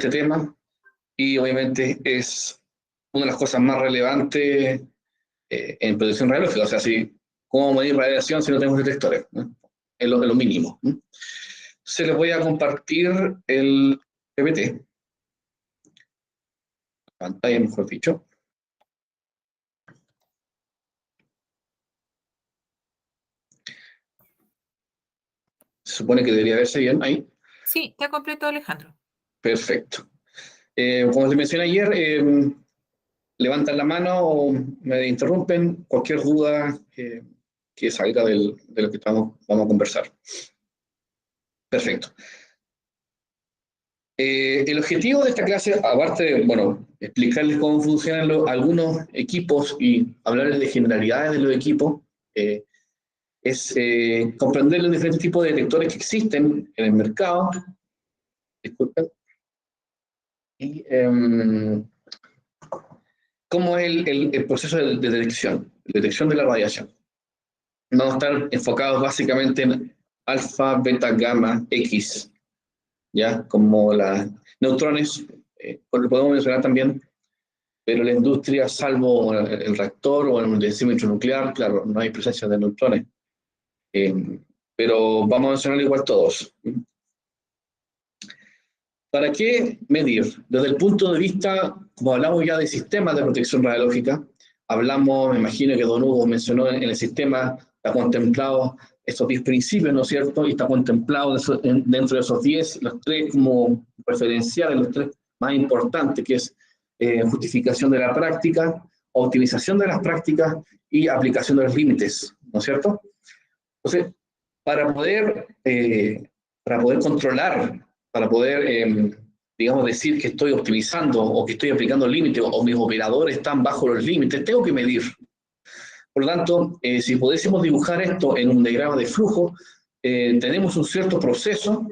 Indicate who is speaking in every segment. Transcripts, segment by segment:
Speaker 1: este tema, y obviamente es una de las cosas más relevantes en protección radiológica. O sea, ¿cómo medir radiación si no tenemos detectores? ¿No? Es lo mínimo. ¿No? Se les voy a compartir el PPT, pantalla mejor dicho. Se supone que debería verse bien ahí.
Speaker 2: Sí, está completo, Alejandro.
Speaker 1: Perfecto. Como les mencioné ayer, levantan la mano o me interrumpen cualquier duda que salga de lo que vamos a conversar. Perfecto. El objetivo de esta clase, aparte de, bueno, explicarles cómo funcionan algunos equipos y hablarles de generalidades de los equipos, es comprender los diferentes tipos de detectores que existen en el mercado. Disculpen. Y cómo es el proceso de detección de la radiación. Vamos a estar enfocados básicamente en alfa, beta, gamma, X, ¿ya? Como los neutrones, lo podemos mencionar también, pero la industria, salvo el reactor o el decímetro nuclear, claro, no hay presencia de neutrones. Pero vamos a mencionar igual todos. ¿Para qué medir? Desde el punto de vista, como hablamos ya de sistemas de protección radiológica, hablamos, me imagino que Don Hugo mencionó en el sistema, está contemplado estos 10 principios, ¿no es cierto? Y está contemplado dentro de esos 10, los 3 como referenciales, los 3 más importantes, que es justificación de la práctica, optimización de las prácticas y aplicación de los límites, ¿no es cierto? Entonces, para poder controlar, para poder, digamos, decir que estoy optimizando o que estoy aplicando límites o mis operadores están bajo los límites, tengo que medir. Por lo tanto, si pudiésemos dibujar esto en un diagrama de flujo, tenemos un cierto proceso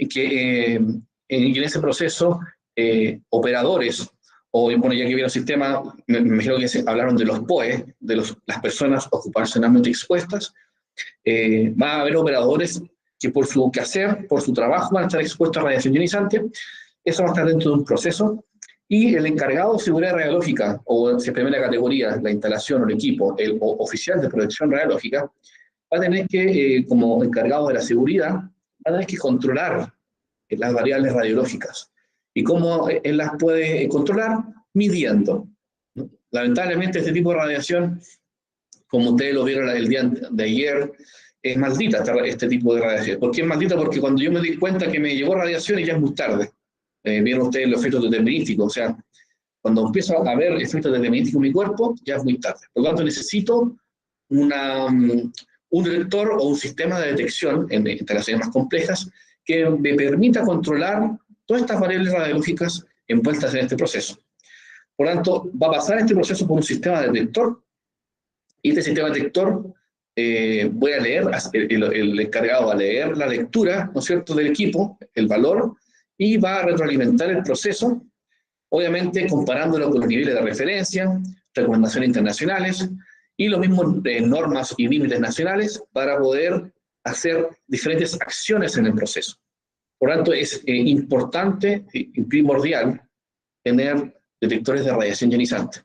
Speaker 1: que en ese proceso operadores, o bueno, ya que vieron el sistema, me imagino que hablaron de los POE, de las personas ocupacionalmente expuestas. Va a haber operadores que por su quehacer, por su trabajo, van a estar expuestos a radiación ionizante. Eso va a estar dentro de un proceso. Y el encargado de seguridad radiológica, o si es primera categoría, la instalación o el equipo, el oficial de protección radiológica, va a tener que, como encargado de la seguridad, va a tener que controlar las variables radiológicas. ¿Y cómo él las puede controlar? Midiendo. Lamentablemente, este tipo de radiación, como ustedes lo vieron el día de ayer, es maldita este tipo de radiación. ¿Por qué es maldita? Porque cuando yo me di cuenta que me llegó radiación y ya es muy tarde. Vieron ustedes los efectos determinísticos, o sea, cuando empiezo a ver efectos determinísticos en mi cuerpo, ya es muy tarde. Por lo tanto, necesito un detector o un sistema de detección en instalaciones más complejas que me permita controlar todas estas variables radiológicas envueltas en este proceso. Por lo tanto, va a pasar este proceso por un sistema de detector, y este sistema de detector voy a leer, el encargado va a leer la lectura, ¿no es cierto?, del equipo, el valor, y va a retroalimentar el proceso, obviamente comparándolo con los niveles de referencia, recomendaciones internacionales, y lo mismo normas y límites nacionales para poder hacer diferentes acciones en el proceso. Por lo tanto, es importante y primordial tener detectores de radiación ionizante.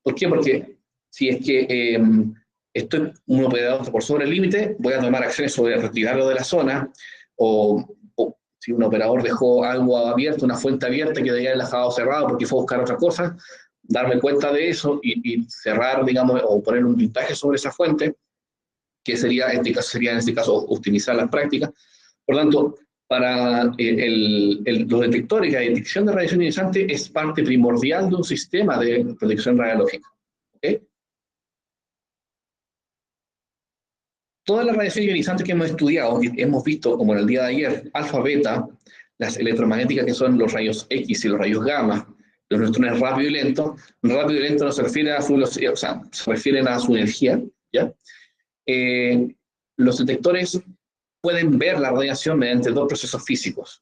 Speaker 1: ¿Por qué? Porque si es que estoy un operador por sobre el límite, voy a tomar acciones sobre retirarlo de la zona, o si un operador dejó algo abierto, una fuente abierta que debía haber dejado cerrado porque fue a buscar otra cosa, darme cuenta de eso y cerrar, digamos, o poner un blindaje sobre esa fuente, que sería en este caso optimizar las prácticas. Por lo tanto, para los detectores y la detección de radiación ionizante es parte primordial de un sistema de protección radiológica. ¿Okay? Todas las radiaciones ionizantes que hemos estudiado, que hemos visto, como en el día de ayer, alfa, beta, las electromagnéticas que son los rayos X y los rayos gamma, los neutrones rápido y lento. Rápido y lento no se refiere a su velocidad, o sea, se refieren a su energía, ¿ya? Los detectores pueden ver la radiación mediante 2 procesos físicos.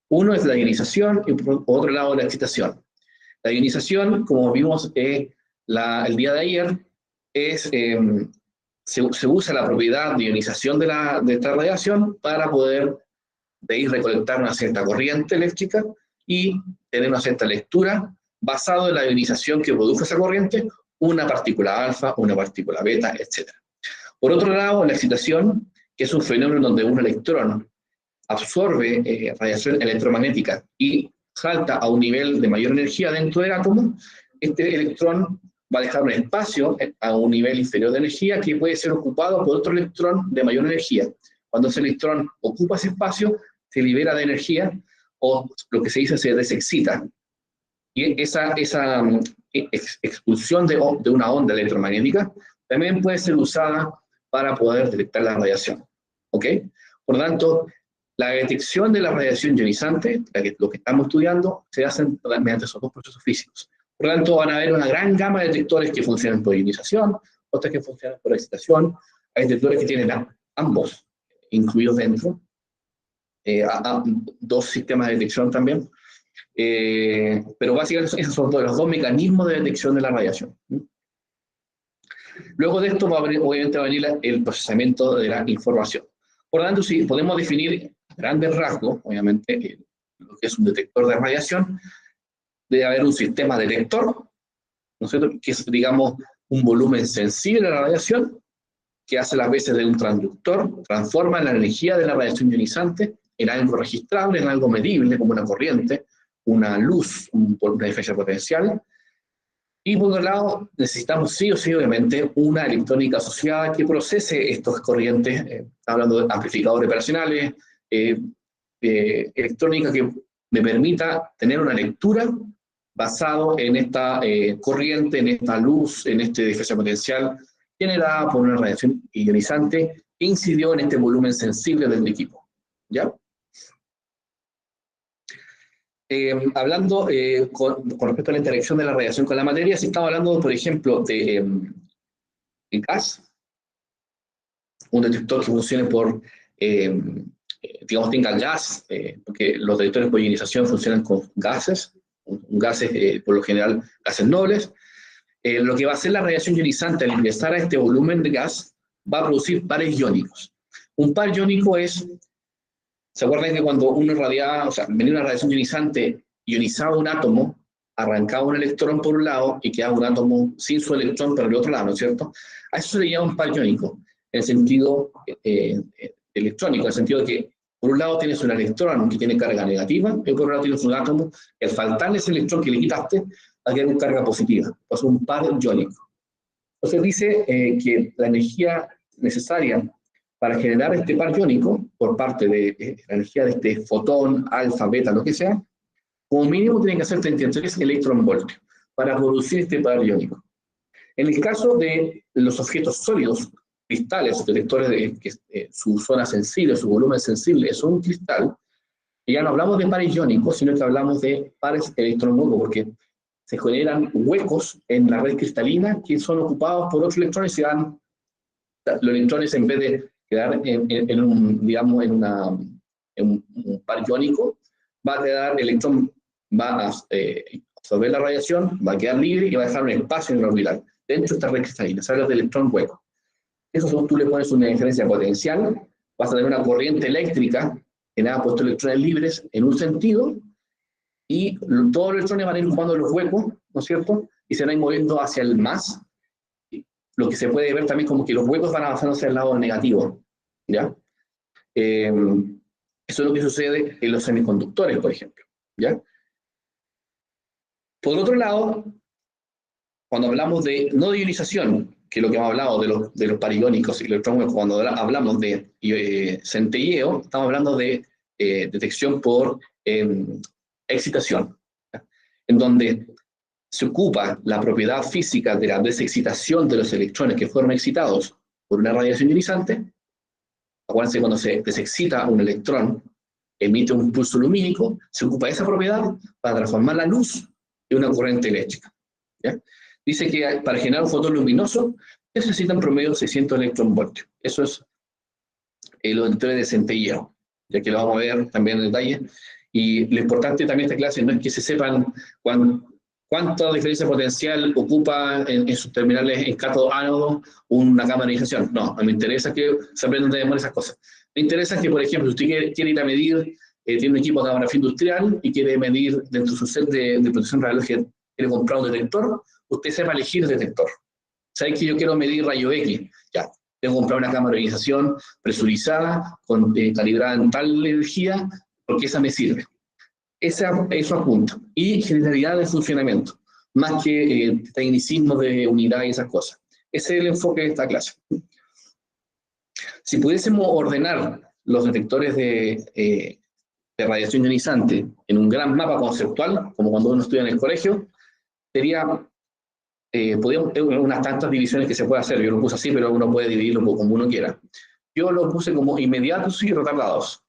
Speaker 1: Uno es la ionización y por otro lado la excitación. La ionización, como vimos el día de ayer, se usa la propiedad de ionización de esta radiación para poder de ahí recolectar una cierta corriente eléctrica y tener una cierta lectura basado en la ionización que produjo esa corriente, una partícula alfa, una partícula beta, etc. Por otro lado, la excitación, que es un fenómeno donde un electrón absorbe radiación electromagnética y salta a un nivel de mayor energía dentro del átomo, este electrón va a dejar un espacio a un nivel inferior de energía que puede ser ocupado por otro electrón de mayor energía. Cuando ese electrón ocupa ese espacio, se libera de energía, o lo que se dice se desexcita. Y esa expulsión de una onda electromagnética también puede ser usada para poder detectar la radiación. ¿Ok? Por lo tanto, la detección de la radiación ionizante, lo que estamos estudiando, se hace mediante esos dos procesos físicos. Por lo tanto, van a haber una gran gama de detectores que funcionan por ionización, otros que funcionan por excitación. Hay detectores que tienen ambos incluidos dentro, dos sistemas de detección también. Pero básicamente esos son los dos mecanismos de detección de la radiación. Luego de esto, obviamente va a venir el procesamiento de la información. Por lo tanto, si podemos definir a grandes rasgos, obviamente, lo que es un detector de radiación, debe haber un sistema detector, ¿no es cierto?, que es, digamos, un volumen sensible a la radiación, que hace las veces de un transductor, transforma la energía de la radiación ionizante en algo registrable, en algo medible, como una corriente, una luz, una diferencia potencial. Y por otro lado, necesitamos sí o sí, obviamente, una electrónica asociada que procese estas corrientes, hablando de amplificadores operacionales, electrónica que me permita tener una lectura basado en esta corriente, en esta luz, en este diferencia potencial generada por una radiación ionizante que incidió en este volumen sensible del equipo. ¿Ya? Hablando con respecto a la interacción de la radiación con la materia, si estamos hablando, por ejemplo, de gas, un detector que funcione por, digamos, tenga gas, porque los detectores por ionización funcionan con gases, gases, por lo general, gases nobles. Lo que va a hacer la radiación ionizante al ingresar a este volumen de gas va a producir pares iónicos. Un par iónico es, ¿se acuerdan que cuando uno irradiaba, o sea, venía una radiación ionizante, ionizaba un átomo, arrancaba un electrón por un lado y quedaba un átomo sin su electrón pero el otro lado, ¿no es cierto? A eso se le llama un par iónico, en el sentido electrónico, en el sentido de que por un lado tienes un electrón que tiene carga negativa y por otro lado tienes un átomo que al faltarle ese electrón que le quitaste va a quedar con carga positiva, pues un par iónico. Entonces dice que la energía necesaria para generar este par iónico por parte de la energía de este fotón, alfa, beta, lo que sea, como mínimo tiene que ser 33 electronvoltios para producir este par iónico. En el caso de los objetos sólidos, cristales, detectores de que su zona sensible, su volumen sensible es un cristal, y ya no hablamos de pares iónicos, sino que hablamos de pares electronhuecos, porque se generan huecos en la red cristalina que son ocupados por otros electrones y se dan, los electrones en vez de quedar en un, digamos, en un par iónico, va a quedar, el electrón va a absorber la radiación, va a quedar libre y va a dejar un espacio en el orbital, dentro de esta red cristalina, se habla del electrón hueco. Eso son, tú le pones una diferencia potencial, vas a tener una corriente eléctrica generada por estos electrones libres en un sentido, y todos los electrones van a ir ocupando los huecos, ¿no es cierto? Y se van a ir moviendo hacia el más, lo que se puede ver también como que los huecos van avanzando hacia el lado negativo, ¿ya? Eso es lo que sucede en los semiconductores, por ejemplo, ¿ya? Por otro lado, cuando hablamos de no de ionización, que es lo que hemos hablado de los pariónicos y electrónicos, cuando hablamos de centelleo, estamos hablando de detección por excitación, ¿ya? En donde se ocupa la propiedad física de la desexcitación de los electrones que fueron excitados por una radiación ionizante. Acuérdense, cuando se desexcita un electrón, emite un impulso lumínico, se ocupa esa propiedad para transformar la luz en una corriente eléctrica, ¿ya? Dice que para generar un fotón luminoso se necesitan promedio 600 electronvoltios. Eso es los detectores de centelleo, ya que lo vamos a ver también en detalle. Y lo importante también de esta clase no es que se sepan cuánta diferencia potencial ocupa en sus terminales en cátodo ánodo una cámara de ionización. No, me interesa que se aprendan de memoria esas cosas. Me interesa que, por ejemplo, si usted quiere ir a medir tiene un equipo de camografía industrial y quiere medir dentro de su set de protección radiológica, quiere comprar un detector, usted sepa elegir el detector. ¿Sabes que yo quiero medir rayo X? Ya, tengo que comprar una cámara de ionización presurizada, calibrada en tal energía, porque esa me sirve. Eso apunta. Y generalidad de funcionamiento, más que tecnicismo de unidad y esas cosas. Ese es el enfoque de esta clase. Si pudiésemos ordenar los detectores de radiación ionizante en un gran mapa conceptual, como cuando uno estudia en el colegio, podríamos tener unas tantas divisiones que se puede hacer. Yo lo puse así, pero uno puede dividirlo como uno quiera. Yo lo puse como inmediatos y retardados.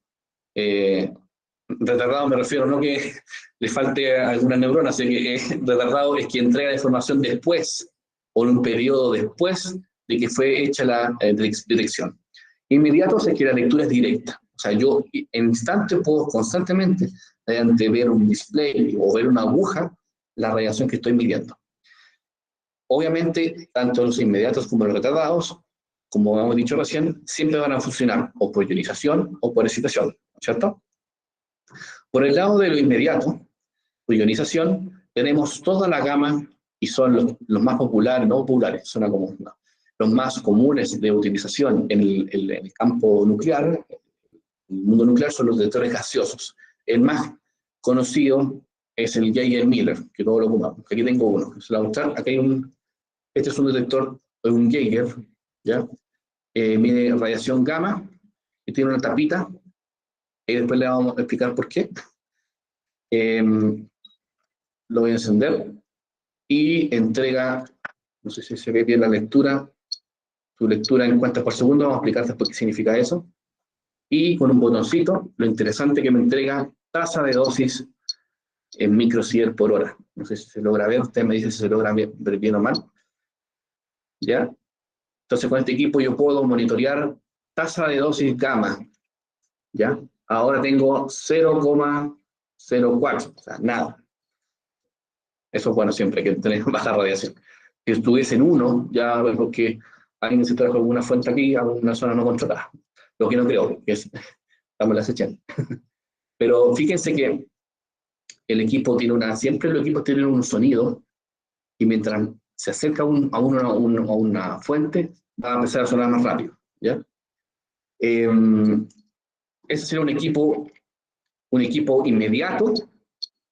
Speaker 1: Retardado me refiero no que le falte alguna neurona, sino que retardado es que entrega la información después, o en un periodo después de que fue hecha la detección. Inmediatos es que la lectura es directa. O sea, yo en instante puedo constantemente, mediante ver un display o ver una aguja, la radiación que estoy midiendo. Obviamente, tanto los inmediatos como los retardados, como hemos dicho recién, siempre van a funcionar o por ionización o por excitación, ¿cierto? Por el lado de lo inmediato, por ionización, tenemos toda la gama, y son los más populares, no populares, son como los más comunes de utilización en el campo nuclear, el mundo nuclear, son los detectores gaseosos. El más conocido es el Geiger-Miller, que todos lo ocupamos. Aquí tengo uno, se lo voy a mostrar. Aquí hay este es un detector, un Geiger, ¿ya? Mide radiación gamma, y tiene una tapita, y después le vamos a explicar por qué. Lo voy a encender, y entrega, no sé si se ve bien la lectura, su lectura en cuentas por segundo, vamos a explicar después qué significa eso. Y con un botoncito, lo interesante que me entrega tasa de dosis en microsievert por hora. No sé si se logra ver, usted me dice si se logra ver bien o mal. ¿Ya? Entonces con este equipo yo puedo monitorear tasa de dosis gamma. ¿Ya? Ahora tengo 0,04, o sea, nada. Eso es bueno siempre, que tener baja radiación. Si estuviese en 1, ya porque alguien se trajo alguna fuente aquí a una zona no controlada. Lo que no creo, que es, estamos las echando. Pero fíjense que el equipo tiene siempre los equipos tienen un sonido, y mientras se acerca a una fuente, va a empezar a sonar más rápido, ¿ya? Ese sería un equipo inmediato,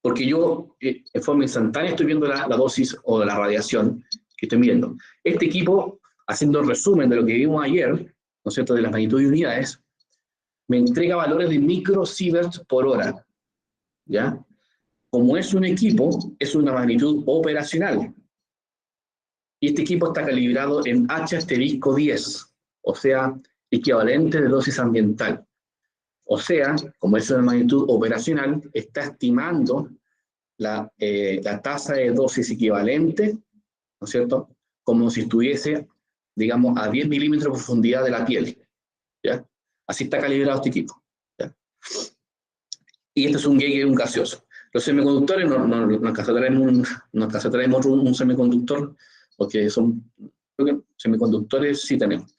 Speaker 1: porque yo en forma instantánea estoy viendo la dosis o la radiación que estoy midiendo. Este equipo, haciendo el resumen de lo que vimos ayer, ¿no es cierto?, de las magnitudes de unidades, me entrega valores de microsieverts por hora, ¿ya? Como es un equipo, es una magnitud operacional. Y este equipo está calibrado en H*10, o sea, equivalente de dosis ambiental. O sea, como es una magnitud operacional, está estimando la tasa de dosis equivalente, ¿no es cierto?, como si estuviese, digamos, a 10 milímetros de profundidad de la piel, ¿ya? Así está calibrado este equipo, ¿ya? Y este es un Geiger, un gaseoso. Los semiconductores, nos traemos un semiconductor, porque son, creo que semiconductores sí tenemos,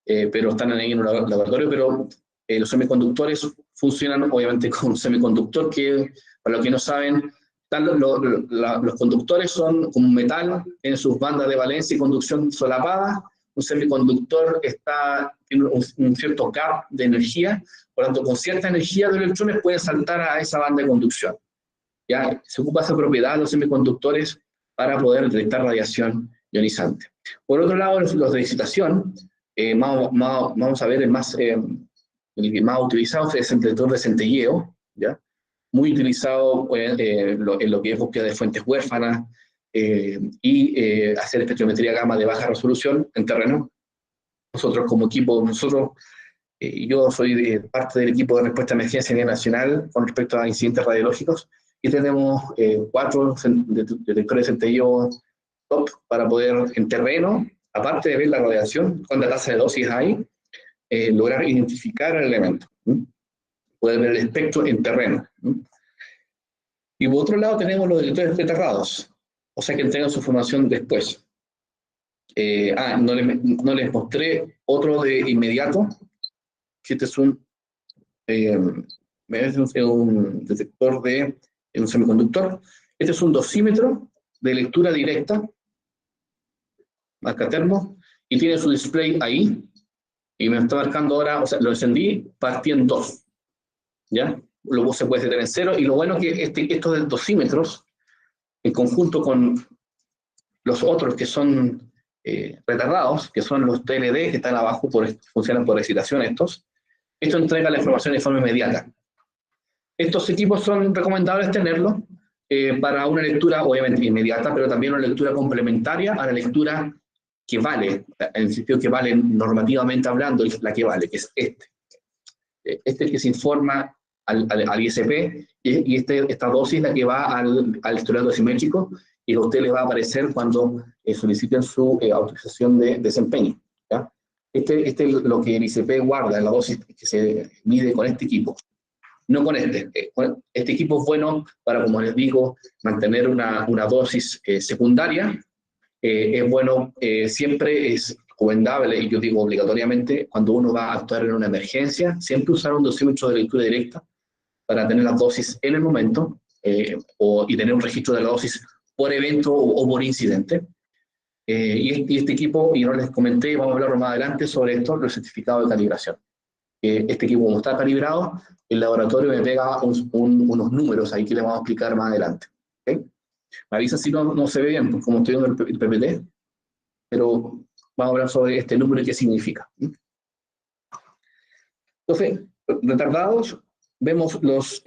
Speaker 1: pero están ahí en un laboratorio, pero los semiconductores funcionan obviamente con un semiconductor que, para los que no saben, los conductores son como un metal en sus bandas de valencia y conducción solapada. Un semiconductor tiene un cierto gap de energía, por lo tanto, con cierta energía de electrones pueden saltar a esa banda de conducción. ¿Ya? Se ocupa esa propiedad de los semiconductores para poder detectar radiación ionizante. Por otro lado, los de excitación, vamos a ver el más utilizado es el detector de centelleo, ¿ya? Muy utilizado en lo que es búsqueda de fuentes huérfanas y hacer espectrometría gamma de baja resolución en terreno. Nosotros como equipo, yo soy parte del equipo de respuesta a emergencia a nivel nacional con respecto a incidentes radiológicos, y tenemos 4 detectores de centelleo top para poder en terreno, aparte de ver la radiación, cuánta tasa de dosis hay, lograr identificar el elemento. Poder ver el espectro en terreno. Y por otro lado tenemos los detectores retardados, o sea que entregan su información después. No les mostré otro de inmediato, que este es un Es un detector de un semiconductor. Este es un dosímetro de lectura directa, marca termo, y tiene su display ahí, y me está marcando ahora, o sea, lo encendí, partí en 2, ¿ya? Luego se puede detener en 0, y lo bueno es que estos dosímetros, en conjunto con los otros que son retardados, que son los TLD, que están abajo, funcionan por excitación esto entrega la información de forma inmediata. Estos equipos son recomendables tenerlos para una lectura, obviamente, inmediata, pero también una lectura complementaria a la lectura que vale, en el sentido que vale normativamente hablando, la que vale, que es este que se informa al ISP, y esta dosis esta que va al historial dosimétrico, y a usted le va a aparecer cuando soliciten su autorización de desempeño, ¿ya? Este es lo que el ISP guarda, la dosis que se mide con este equipo. No con este. Este equipo es bueno para, como les digo, mantener una dosis secundaria. Es bueno, siempre es recomendable, y yo digo obligatoriamente, cuando uno va a actuar en una emergencia, siempre usar un dosímetro de lectura directa para tener las dosis en el momento y tener un registro de la dosis por evento o por incidente. Y este equipo, y no les comenté, vamos a hablar más adelante sobre esto, los certificados de calibración. Este equipo, como está calibrado, el laboratorio me pega unos números ahí que les vamos a explicar más adelante. ¿Okay? Me avisa si no se ve bien, pues, como estoy viendo el PPT, pero vamos a hablar sobre este número y qué significa. Entonces, retardados, vemos los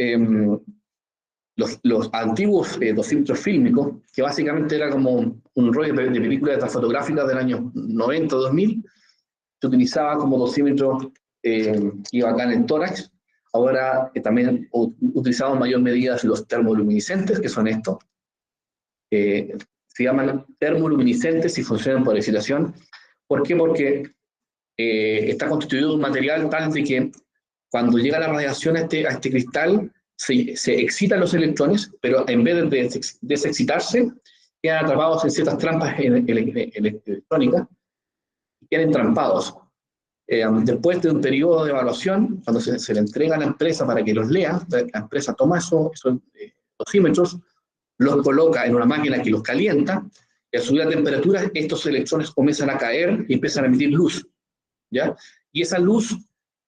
Speaker 1: antiguos dosímetros fílmicos, que básicamente era como un rollo de películas fotográficas del año 90, 2000, se utilizaba como dosímetro, iba acá en el tórax. Ahora también utilizamos en mayor medida los termoluminiscentes, que son estos. Se llaman termoluminiscentes y funcionan por excitación. ¿Por qué? Porque está constituido de un material tal de que cuando llega la radiación a este cristal, se excitan los electrones, pero en vez de desexcitarse, quedan atrapados en ciertas trampas electrónicas y quedan entrampados. Después de un periodo de evaluación, cuando se le entrega a la empresa para que los lea, la empresa toma esos dosímetros, los coloca en una máquina que los calienta, y al subir la temperatura, estos electrones comienzan a caer y empiezan a emitir luz, ¿ya? Y esa luz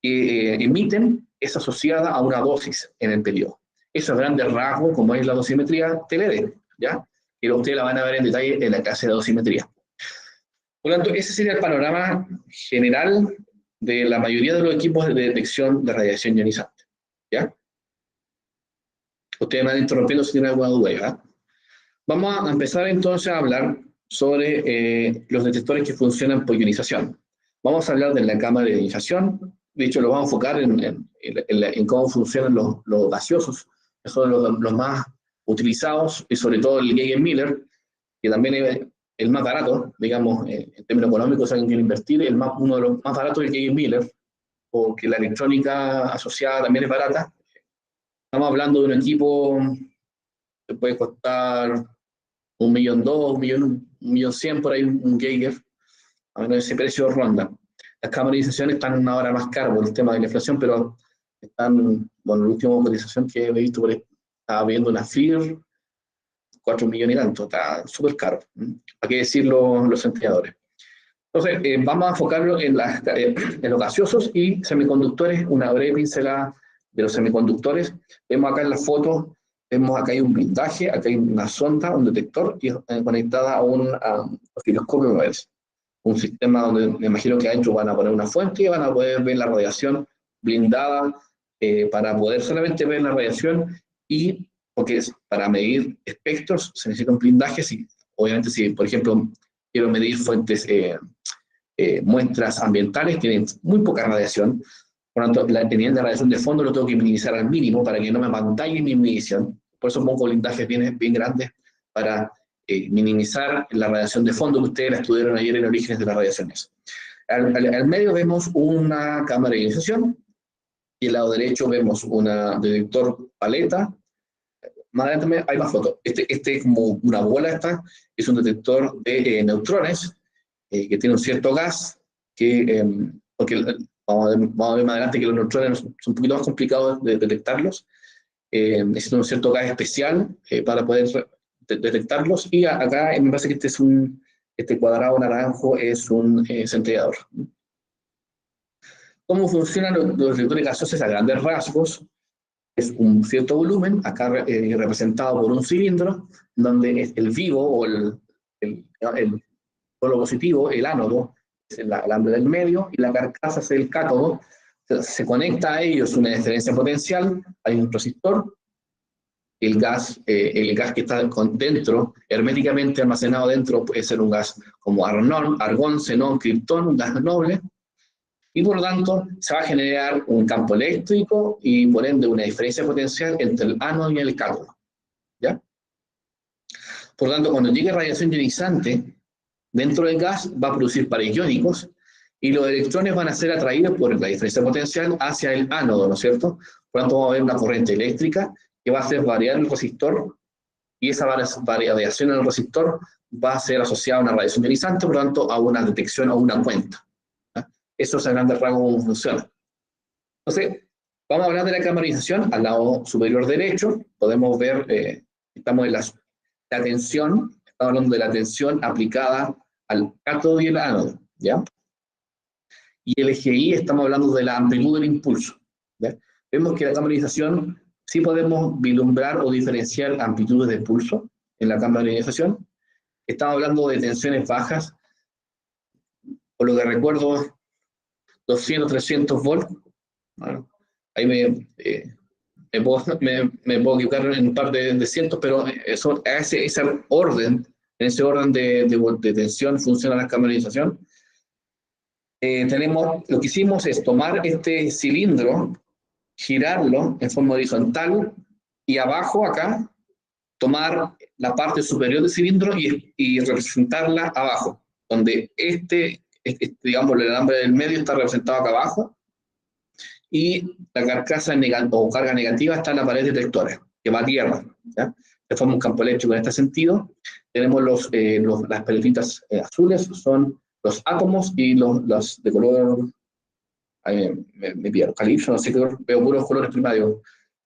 Speaker 1: que emiten es asociada a una dosis en el periodo. Eso es grandes rasgos, como es la dosimetría TLD, ¿ya? Que ustedes la van a ver en detalle en la clase de dosimetría. Por lo tanto, ese sería el panorama general de la mayoría de los equipos de detección de radiación ionizante, ¿ya? Ustedes me van interrumpiendo si tienen alguna duda, ¿ya? Vamos a empezar entonces a hablar sobre los detectores que funcionan por ionización. Vamos a hablar de la cámara de ionización. De hecho, lo vamos a enfocar en cómo funcionan los gaseosos, que son los más utilizados, y sobre todo el Geiger-Müller, que también es el más barato, digamos, en términos económicos, si alguien quiere invertir, uno de los más baratos es el Geiger-Müller, porque la electrónica asociada también es barata. Estamos hablando de un equipo que puede costar 1.200.000, 1.100.000 por ahí, un Geiger, a menos ese precio ronda. Las cámaras de ionización están ahora más caras por el tema de la inflación, pero están, bueno, la última cotización que he visto por ahí, estaba viendo una FLIR, 4 millones y tanto, está súper caro. ¿Para qué decir los enfriadores? Entonces, vamos a enfocarlo en los gaseosos y semiconductores, una breve pincelada de los semiconductores. Vemos acá en la foto, vemos acá hay un blindaje, acá hay una sonda, un detector, y conectada a un osciloscopio, me parece. Un sistema donde me imagino que adentro van a poner una fuente y van a poder ver la radiación blindada para poder solamente ver la radiación, y porque para medir espectros se necesita un blindaje. Obviamente, si por ejemplo quiero medir fuentes, muestras ambientales, tienen muy poca radiación, por lo tanto el nivel de radiación de fondo lo tengo que minimizar al mínimo para que no me apantalle mi medición. Por eso pongo blindajes bien grandes para minimizar la radiación de fondo que ustedes la estudiaron ayer en Orígenes de las Radiaciones. Al medio vemos una cámara de ionización, y al lado derecho vemos un detector paleta. Más adelante hay más fotos. Este es como una bola, es un detector de neutrones que tiene un cierto gas, porque vamos a ver más adelante que los neutrones son un poquito más complicados de detectarlos. Necesitan un cierto gas especial para poder detectarlos, y acá me parece que este cuadrado naranjo es un centellador. ¿Cómo funcionan los detectores gaseosos a grandes rasgos? Es un cierto volumen, acá representado por un cilindro, donde el vivo o el polo positivo, el ánodo, es el alambre del medio, y la carcasa es el cátodo. Se conecta a ellos una diferencia potencial, hay un resistor, el gas que está dentro, herméticamente almacenado dentro, puede ser un gas como argón, xenón, criptón, un gas noble, y por lo tanto se va a generar un campo eléctrico y por ende una diferencia potencial entre el ánodo y el cátodo, ¿ya? Por lo tanto, cuando llegue radiación ionizante dentro del gas, va a producir pares iónicos y los electrones van a ser atraídos por la diferencia potencial hacia el ánodo, ¿no es cierto? Por lo tanto, vamos a ver una corriente eléctrica que va a hacer variar el resistor, y esa variación en el resistor va a ser asociada a una radiación ionizante, por lo tanto, a una detección o una cuenta. Eso es a grandes rasgos cómo funciona. Entonces, vamos a hablar de la camarización. Al lado superior derecho podemos ver, estamos en la tensión, estamos hablando de la tensión aplicada al cátodo y el ánodo, ¿ya? Y el eje Y estamos hablando de la amplitud del impulso, ¿ya? Vemos que la camarización sí podemos vislumbrar o diferenciar amplitudes de pulso en la camarización. Estamos hablando de tensiones bajas, por lo que recuerdo, 200, 300 volts. Bueno, ahí me puedo equivocar en un par de cientos, pero eso, en ese orden de tensión funciona la camarización. Lo que hicimos es tomar este cilindro, girarlo en forma horizontal, y abajo acá tomar la parte superior del cilindro y representarla abajo, donde digamos, el alambre del medio está representado acá abajo, y la carcasa o carga negativa está en la pared detectora, que va a tierra, ¿ya? Se forma un campo eléctrico en este sentido. Tenemos las pelotitas azules, son los átomos, y los de color, me pierdo, calipso, no sé qué, veo puros colores primarios,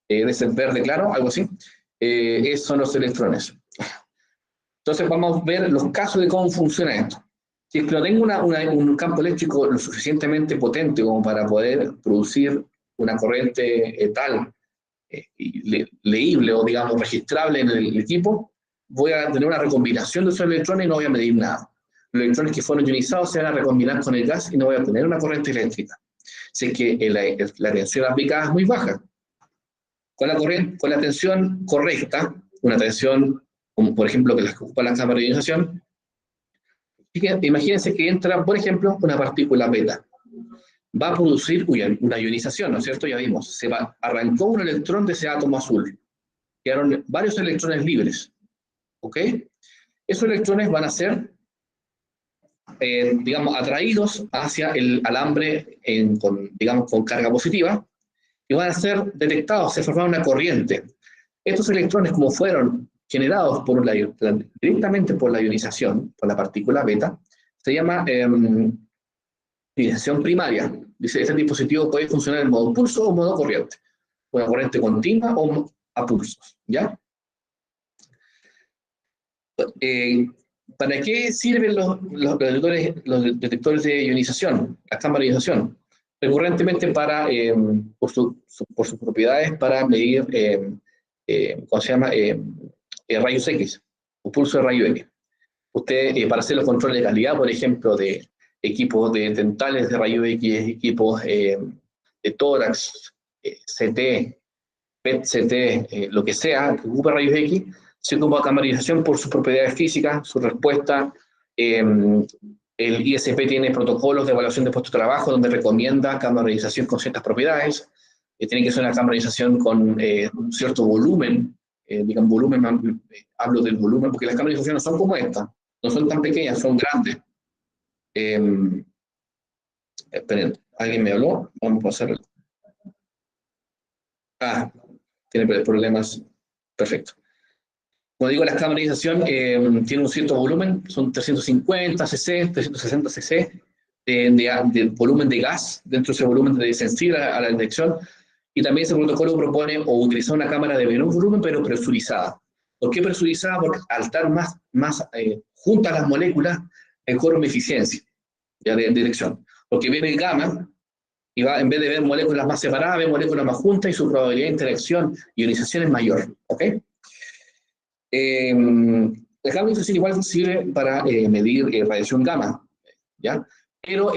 Speaker 1: debe ser verde claro, algo así, son los electrones. Entonces vamos a ver los casos de cómo funciona esto. Si es que no tengo un campo eléctrico lo suficientemente potente como para poder producir una corriente tal, leíble o, digamos, registrable en el equipo, voy a tener una recombinación de esos electrones y no voy a medir nada. Los electrones que fueron ionizados se van a recombinar con el gas y no voy a tener una corriente eléctrica. Si es que la tensión aplicada es muy baja. Con la tensión correcta, una tensión como por ejemplo que las que ocupa la cámara de ionización, imagínense que entra, por ejemplo, una partícula beta. Va a producir una ionización, ¿no es cierto? Ya vimos, arrancó un electrón de ese átomo azul. Quedaron varios electrones libres, ¿ok? Esos electrones van a ser, digamos, atraídos hacia el alambre con carga positiva, y van a ser detectados, se forma una corriente. Estos electrones, como fueron generados directamente por la ionización, por la partícula beta, se llama ionización primaria. Dice, este dispositivo puede funcionar en modo pulso o modo corriente, una corriente continua o a pulsos, ¿ya? ¿Para qué sirven los detectores de ionización, las cámaras de ionización? Recurrentemente por sus propiedades, para medir, ¿cómo se llama? Rayos X, o pulso de rayo X. Usted, para hacer los controles de calidad, por ejemplo, de equipos de dentales de rayo X, equipos de tórax, CT, PET-CT, lo que sea, que ocupe rayos X, se ocupa camarización por sus propiedades físicas, su respuesta. El ISP tiene protocolos de evaluación de puesto de trabajo donde recomienda camarización con ciertas propiedades. Tiene que ser una camarización con un cierto volumen, digamos volumen, hablo del volumen, porque las camarizaciones no son como esta, no son tan pequeñas, son grandes. Esperen, ¿alguien me habló? Vamos a pasar. Tiene problemas. Perfecto. Como digo, la camarización tiene un cierto volumen, son 350 cc, 360 cc de volumen de gas, dentro de ese volumen de sensible a la detección, y también ese protocolo propone o utilizar una cámara de menor volumen, pero presurizada. ¿Por qué presurizada? Porque al estar más juntas las moléculas, mejor mi eficiencia ya de detección. Porque viene el gamma, y va, en vez de ver moléculas más separadas, ve moléculas más juntas y su probabilidad de interacción y ionización es mayor. ¿Ok? La cámara de ionización igual sirve para medir radiación gamma, ¿ya? Pero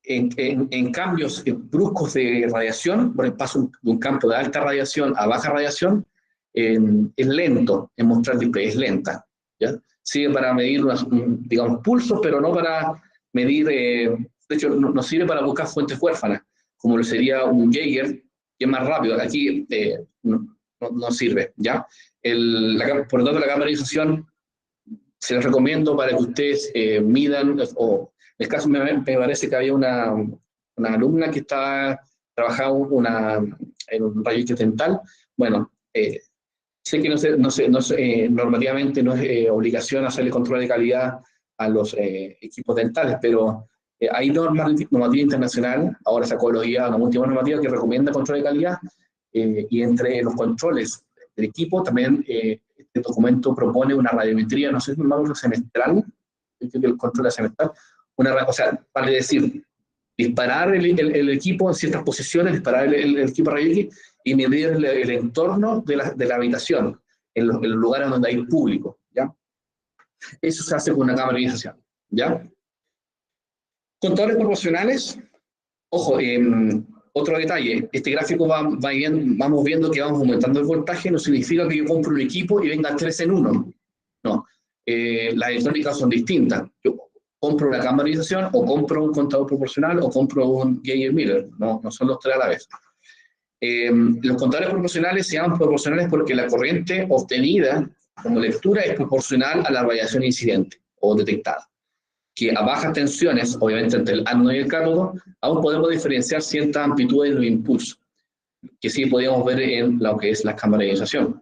Speaker 1: en cambios bruscos de radiación, por el paso de un campo de alta radiación a baja radiación, es lento en mostrar el display, es lenta, ¿ya? Sirve para medir, digamos, pulsos, pero no para medir, de hecho, no sirve para buscar fuentes huérfanas, como lo sería un Geiger, que es más rápido. Aquí no sirve, ¿ya? Por lo tanto, la cámara de ionización se les recomiendo para que ustedes midan, o en el caso me parece que había una alumna que estaba trabajando en un rayo X dental. Bueno, sé que normativamente no es obligación hacerle control de calidad a los equipos dentales, pero hay normativa internacional, ahora sacó una última normativa que recomienda control de calidad, y entre los controles del equipo también este documento propone una radiometría, no sé si es semestral, el control es semestral, o sea, vale decir, disparar el equipo en ciertas posiciones, disparar el equipo rayo X y medir el entorno de la habitación, en los lugares donde hay público, ¿ya? Eso se hace con una cámara de ionización, ¿ya? Contadores proporcionales, ojo, otro detalle, este gráfico vamos viendo que vamos aumentando el voltaje, no significa que yo compro un equipo y venga 3 en 1, no, las electrónicas son distintas. Yo compro una cámara de ionización, o compro un contador proporcional, o compro un Geiger-Miller, no son los tres a la vez. Los contadores proporcionales se llaman proporcionales porque la corriente obtenida como lectura es proporcional a la radiación incidente o detectada. Que a bajas tensiones, obviamente entre el ánodo y el cátodo, aún podemos diferenciar ciertas amplitudes de los impulsos, que sí podíamos ver en lo que es la cámara de ionización.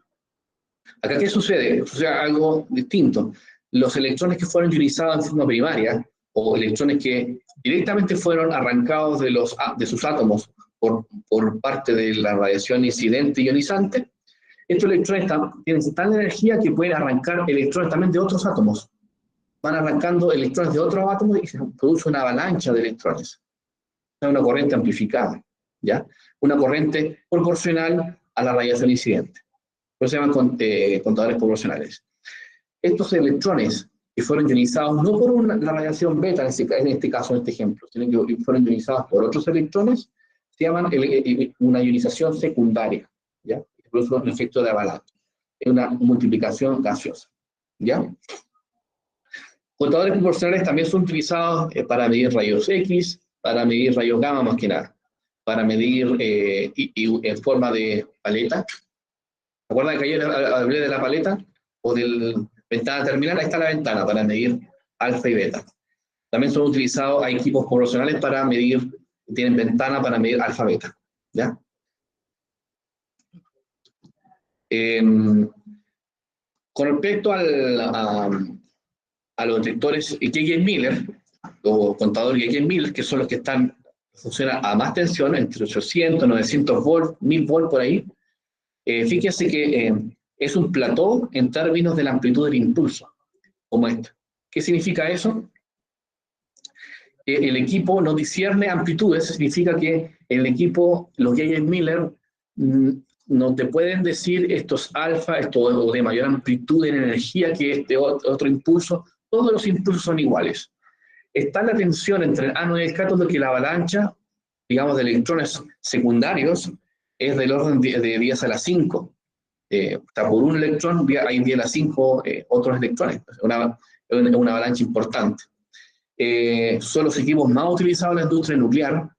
Speaker 1: Acá, ¿qué sucede? Sucede algo distinto. Los electrones que fueron ionizados en forma primaria, o electrones que directamente fueron arrancados de sus átomos por parte de la radiación incidente ionizante, estos electrones tienen tal energía que pueden arrancar electrones también de otros átomos. Van arrancando electrones de otros átomos y se produce una avalancha de electrones. Es una corriente amplificada, ¿ya? Una corriente proporcional a la radiación incidente. Por eso se llaman contadores proporcionales. Estos electrones que fueron ionizados no por la radiación beta, en este caso, en este ejemplo, sino que fueron ionizados por otros electrones, se llaman una ionización secundaria, ¿ya? Que produce un efecto de avalancha. Es una multiplicación gaseosa, ¿ya? Contadores proporcionales también son utilizados para medir rayos X, para medir rayos gamma más que nada, para medir en forma de paleta. ¿Recuerdan que ayer hablé de la paleta o del ventana terminal? Ahí está la ventana para medir alfa y beta. También son utilizados, hay equipos proporcionales para medir, tienen ventana para medir alfa y beta, ¿ya? Con respecto a los detectores Geiger-Miller, o contador Geiger-Miller, que son los que funcionan a más tensión, entre 800, 900 volts, 1000 volts por ahí, fíjese que es un plató en términos de la amplitud del impulso, como este. ¿Qué significa eso? El equipo no discierne amplitudes, significa que el equipo, los Geiger-Miller, no te pueden decir estos alfa, esto de mayor amplitud en energía que este otro impulso. Todos los impulsos son iguales. Está la tensión entre el ánodo y el cátodo, que la avalancha, digamos, de electrones secundarios es del orden de 10 a la 5. Está por un electrón, hay 10 a la 5 otros electrones. Es una avalancha importante. Son los equipos más utilizados en la industria nuclear,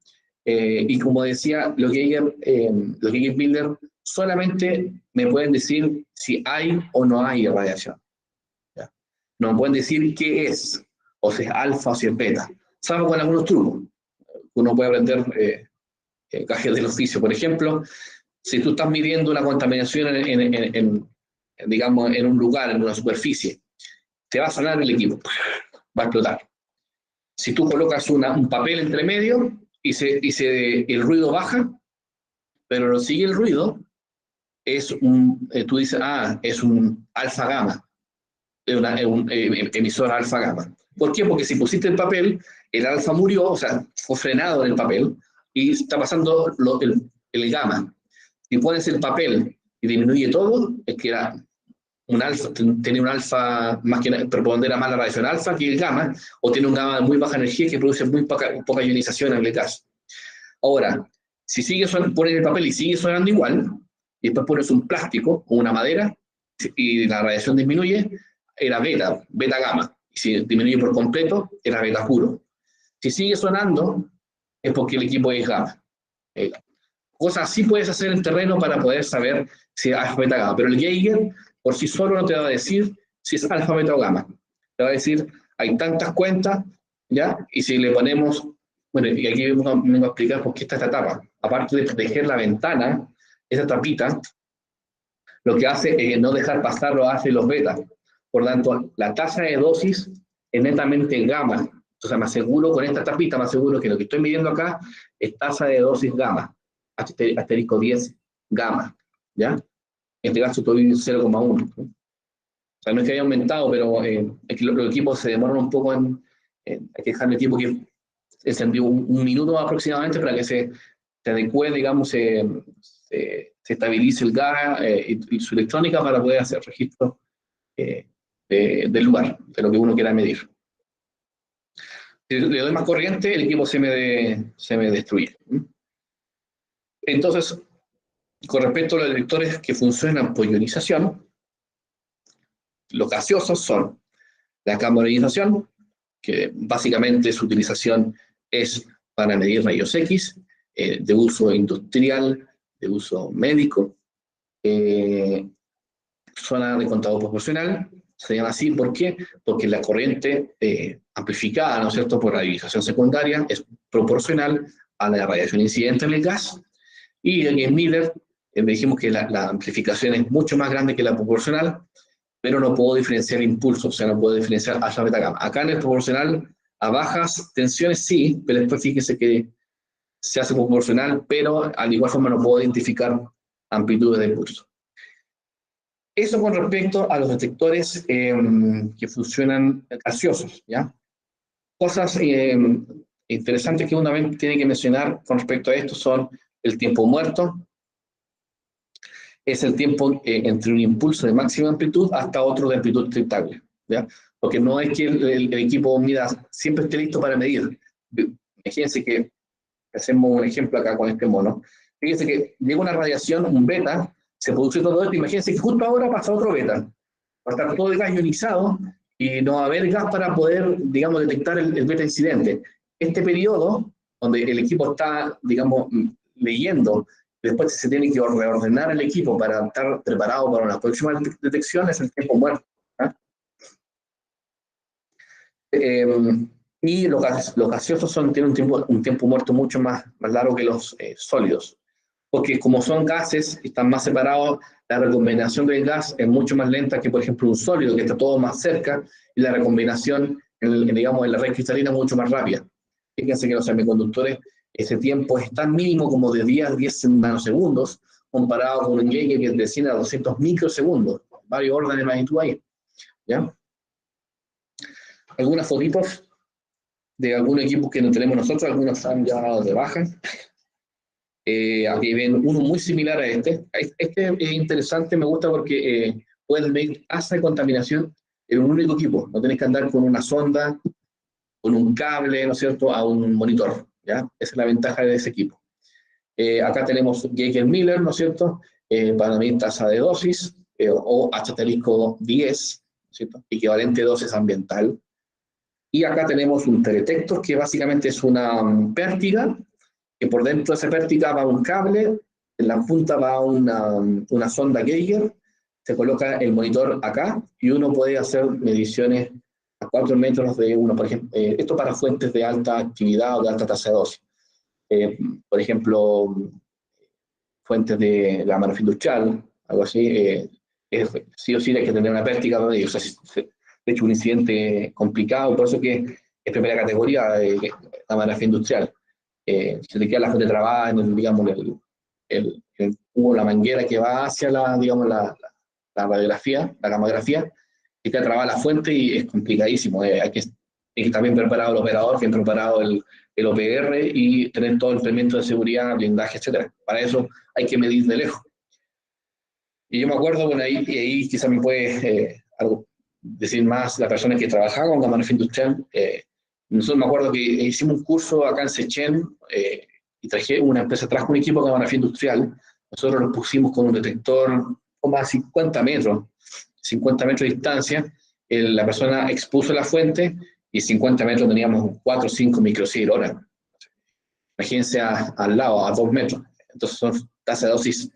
Speaker 1: y como decía, los Geiger-Miller solamente me pueden decir si hay o no hay radiación. ¿Ya? No me pueden decir qué es, o si es alfa o si es beta, salvo con algunos trucos. Uno puede aprender gajes del oficio. Por ejemplo, si tú estás midiendo una contaminación digamos, en un lugar, en una superficie, te va a sonar el equipo, va a explotar. si tú colocas un papel entre medio y el ruido baja, pero lo sigue el ruido, tú dices, es un alfa gamma, es un emisor alfa gamma. ¿Por qué? Porque si pusiste el papel, el alfa murió, o sea, fue frenado en el papel, y está pasando el gamma. Si pones el papel y disminuye todo, es que era un alfa, tiene un alfa, más que prepondera más la radiación alfa que el gamma, o tiene un gamma de muy baja energía que produce muy poca ionización en el gas. Ahora, si pones el papel y sigue sonando igual, y después pones un plástico o una madera, y la radiación disminuye, era beta gamma. Y si disminuye por completo, era beta puro. Si sigue sonando, es porque el equipo es gamma. Cosas así puedes hacer en terreno para poder saber si es alfa, beta, gamma. Pero el Geiger por sí solo no te va a decir si es alfa, beta o gamma. Te va a decir, hay tantas cuentas, ¿ya? Y si le ponemos, bueno, y aquí vengo a explicar por qué está esta tapa. Aparte de proteger la ventana, esa tapita, lo que hace es no dejar pasar los alfa y los beta. Por lo tanto, la tasa de dosis es netamente gamma. Entonces, me aseguro con esta tapita, me aseguro que lo que estoy midiendo acá es tasa de dosis gamma. Asterisco 10 gamma, ¿ya? En este caso estoy 0,1. O sea, no es que haya aumentado, pero es que los equipos se demoran un poco hay que dejarle tiempo que encendió un minuto aproximadamente para que se adecue, digamos, se estabilice el gas y su electrónica para poder hacer registro del lugar, de lo que uno quiera medir. Si le doy más corriente, el equipo se me destruye. Entonces, con respecto a los detectores que funcionan por ionización, los gaseosos son la cámara de ionización, que básicamente su utilización es para medir rayos X, de uso industrial, de uso médico, zona de contador proporcional, se llama así, ¿por qué? Porque la corriente amplificada, ¿no es cierto?, por radiación secundaria es proporcional a la radiación incidente en el gas, y en Miller dijimos que la amplificación es mucho más grande que la proporcional, pero no puedo diferenciar impulsos, o sea, no puedo diferenciar alfa, beta, gamma. Acá en el proporcional, a bajas tensiones sí, pero después fíjense que se hace proporcional, pero al igual forma no puedo identificar amplitudes de impulso. Eso con respecto a los detectores que funcionan gaseosos, ¿ya? Cosas interesantes que uno tiene que mencionar con respecto a esto son el tiempo muerto, es el tiempo entre un impulso de máxima amplitud hasta otro de amplitud detectable, ¿ya? Porque no es que el equipo mida siempre esté listo para medir. Imagínense que hacemos un ejemplo acá con este mono. Fíjense que llega una radiación, un beta, se produce todo esto, imagínense que justo ahora pasa otro beta. Va a estar todo el gas ionizado y no va a haber gas para poder, digamos, detectar el beta incidente. Este periodo, donde el equipo está, digamos, leyendo, después se tiene que reordenar el equipo para estar preparado para las próximas detecciones, el tiempo muerto. Y los gaseosos tienen un tiempo muerto mucho más largo que los sólidos, porque como son gases, están más separados, la recombinación del gas es mucho más lenta que, por ejemplo, un sólido, que está todo más cerca, y la recombinación, digamos, en la red cristalina es mucho más rápida. Fíjense que los semiconductores, ese tiempo es tan mínimo como de 10 nanosegundos, comparado con un Geiger que es de 100 a 200 microsegundos, varios órdenes de magnitud ahí, ¿ya? Algunas fotitos de algunos equipos que no tenemos nosotros, algunos están ya dados de baja. Aquí ven uno muy similar a este. Este es interesante, me gusta porque pueden ver tasa de contaminación en un único equipo. No tenés que andar con una sonda, con un cable, ¿no es cierto?, a un monitor, ¿ya? Esa es la ventaja de ese equipo. Acá tenemos Geiger Miller, ¿no es cierto?, para medir tasa de dosis, o asterisco 10, ¿no es cierto?, equivalente dosis ambiental. Y acá tenemos un teledetector, que básicamente es una pértiga, que por dentro de esa pértiga va un cable, en la punta va una sonda Geiger, se coloca el monitor acá, y uno puede hacer mediciones a 4 metros de uno, por ejemplo, esto para fuentes de alta actividad o de alta tasa de dosis. Por ejemplo, fuentes de la manufactura industrial, algo así, sí o sí hay que tener una pértiga, o sea, de hecho un incidente complicado, por eso que es primera categoría de camografía industrial. Se te queda la fuente trabada en digamos, el tubo, la manguera que va hacia digamos, la radiografía, la camografía, y queda trabada la fuente y es complicadísimo. Hay que estar bien preparado el operador, bien preparado el OPR y tener todo el elemento de seguridad, blindaje, etc. Para eso hay que medir de lejos. Y yo me acuerdo, bueno, ahí quizás me puede decir más la persona que trabajaba con camografía industrial. Nosotros me acuerdo que hicimos un curso acá en Sechen y una empresa trajo un equipo de camografía industrial. Nosotros lo pusimos con un detector como a 50 metros de distancia. La persona expuso la fuente y 50 metros teníamos 4 o 5 microsieverts hora. Imagínense al lado, a 2 metros. Entonces son tasas de dosis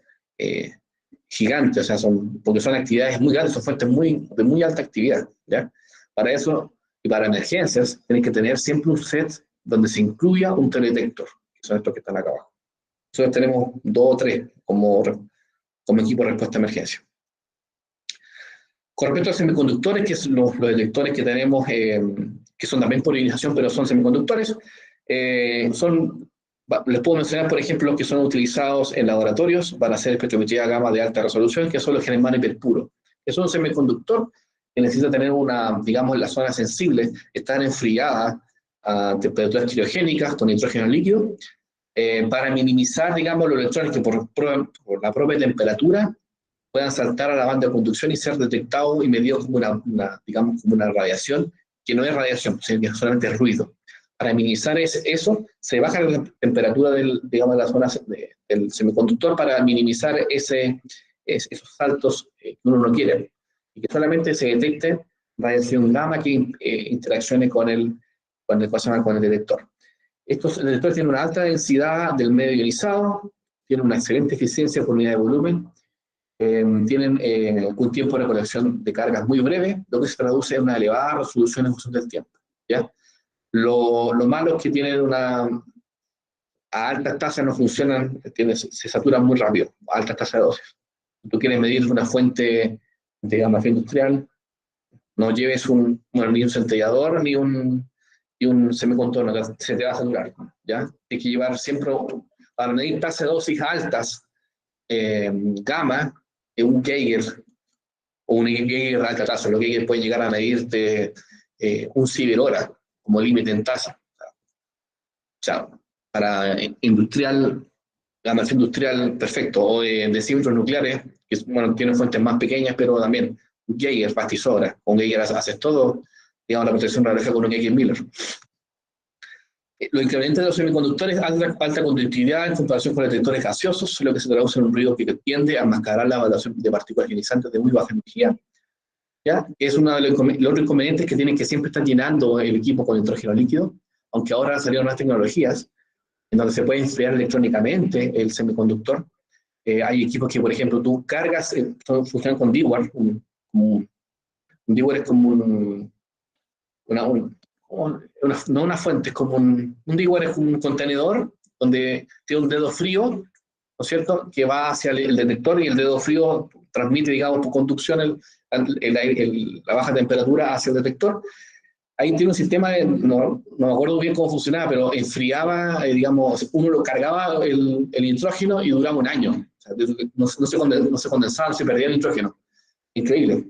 Speaker 1: gigantes, o sea, porque son actividades muy grandes, son fuentes de muy alta actividad, ¿ya? Para eso, y para emergencias, tienen que tener siempre un set donde se incluya un teledetector, que son estos que están acá abajo. Nosotros tenemos 2 o 3 como equipo de respuesta a emergencia. Con respecto a semiconductores, que son los detectores que tenemos, que son también por ionización, pero son semiconductores, les puedo mencionar, por ejemplo, los que son utilizados en laboratorios para hacer espectrometría gamma de alta resolución, que son los germano hiperpuro. Es un semiconductor que necesita tener digamos, la zona sensible, estar enfriada a temperaturas criogénicas con nitrógeno líquido, para minimizar, digamos, los electrones que por la propia temperatura puedan saltar a la banda de conducción y ser detectados y medidos como digamos, como una radiación, que no es radiación, sino que solamente es ruido. Para minimizar eso, se baja la temperatura digamos, de la zona del semiconductor para minimizar esos saltos que uno no quiere. Y que solamente se detecte radiación gamma que interaccione con el detector. Estos detectores tienen una alta densidad del medio ionizado, tienen una excelente eficiencia por unidad de volumen, tienen un tiempo de recolección de cargas muy breve, lo que se traduce en una elevada resolución en función del tiempo, ¿ya? Lo malo es que tienen a altas tasas no funcionan, se saturan muy rápido, a altas tasas de dosis. Si tú quieres medir una fuente de gamografía industrial, no lleves ni un centellador ni un semiconductor, se te va a saturar, ¿ya? Hay que llevar siempre, para medir tasas de dosis altas, gamma, un Geiger o un Geiger de alta tasa. Los Geiger pueden llegar a medirte un siever hora como límite en tasa. O sea, para industrial, gamografía industrial, perfecto, o de decímetros nucleares, que bueno, tienen fuentes más pequeñas, pero también Geiger, bastizora, con Geiger haces todo, digamos, la protección radiológica con un Geiger Miller. Los inconvenientes de los semiconductores, alta conductividad en comparación con detectores gaseosos, lo que se traduce en un ruido que tiende a enmascarar la evaluación de partículas ionizantes de muy baja energía. ¿Ya? Es uno de los otros inconvenientes que tienen que siempre estar llenando el equipo con nitrógeno líquido, aunque ahora salieron nuevas tecnologías en donde se puede enfriar electrónicamente el semiconductor. Hay equipos que, por ejemplo, tú cargas, funcionan con DWAR. Un DWAR es como no una fuente, es como un DWAR es un contenedor donde tiene un dedo frío, ¿no es cierto?, que va hacia el detector y el dedo frío transmite, digamos, por conducción la baja temperatura hacia el detector. Ahí tiene un sistema, no me acuerdo bien cómo funcionaba, pero enfriaba, digamos, uno lo cargaba el nitrógeno y duraba un año. O sea, no se condensaba, no se perdía el nitrógeno. Increíble.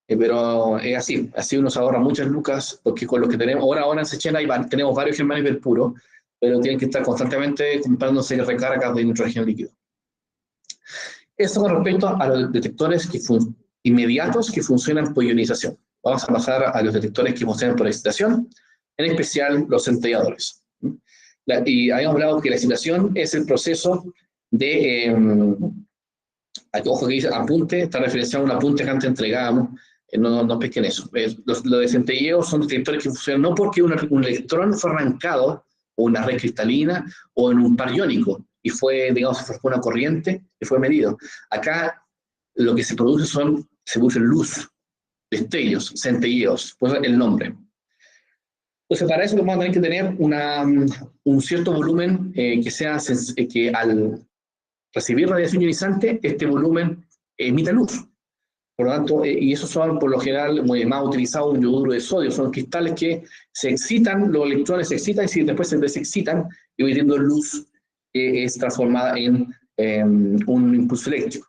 Speaker 1: Pero es así uno se ahorra muchas lucas, porque con los que tenemos, ahora en Sechen tenemos varios germanos hiperpuros, pero tienen que estar constantemente comprándose recargas de nitrógeno líquido. Eso con respecto a los detectores inmediatos que funcionan por ionización. Vamos a pasar a los detectores que funcionan por excitación, en especial los centelladores. Y habíamos hablado que la excitación es el proceso de, ojo que dice apunte, está referenciado a un apunte que antes entregábamos, no pesquen eso. Los de centelleo son detectores que funcionan no porque un electrón fue arrancado, o una red cristalina, o en un par iónico, y fue, digamos, fue una corriente y fue medido. Acá lo que se produce luz, destellos, centelleos, pues el nombre. Entonces, para eso vamos a tener que tener un cierto volumen que al recibir radiación ionizante, este volumen emita luz. Por lo tanto, y esos son por lo general más utilizados un yoduro de sodio, son cristales que se excitan, los electrones se excitan y después se desexcitan, emitiendo luz que es transformada en un impulso eléctrico.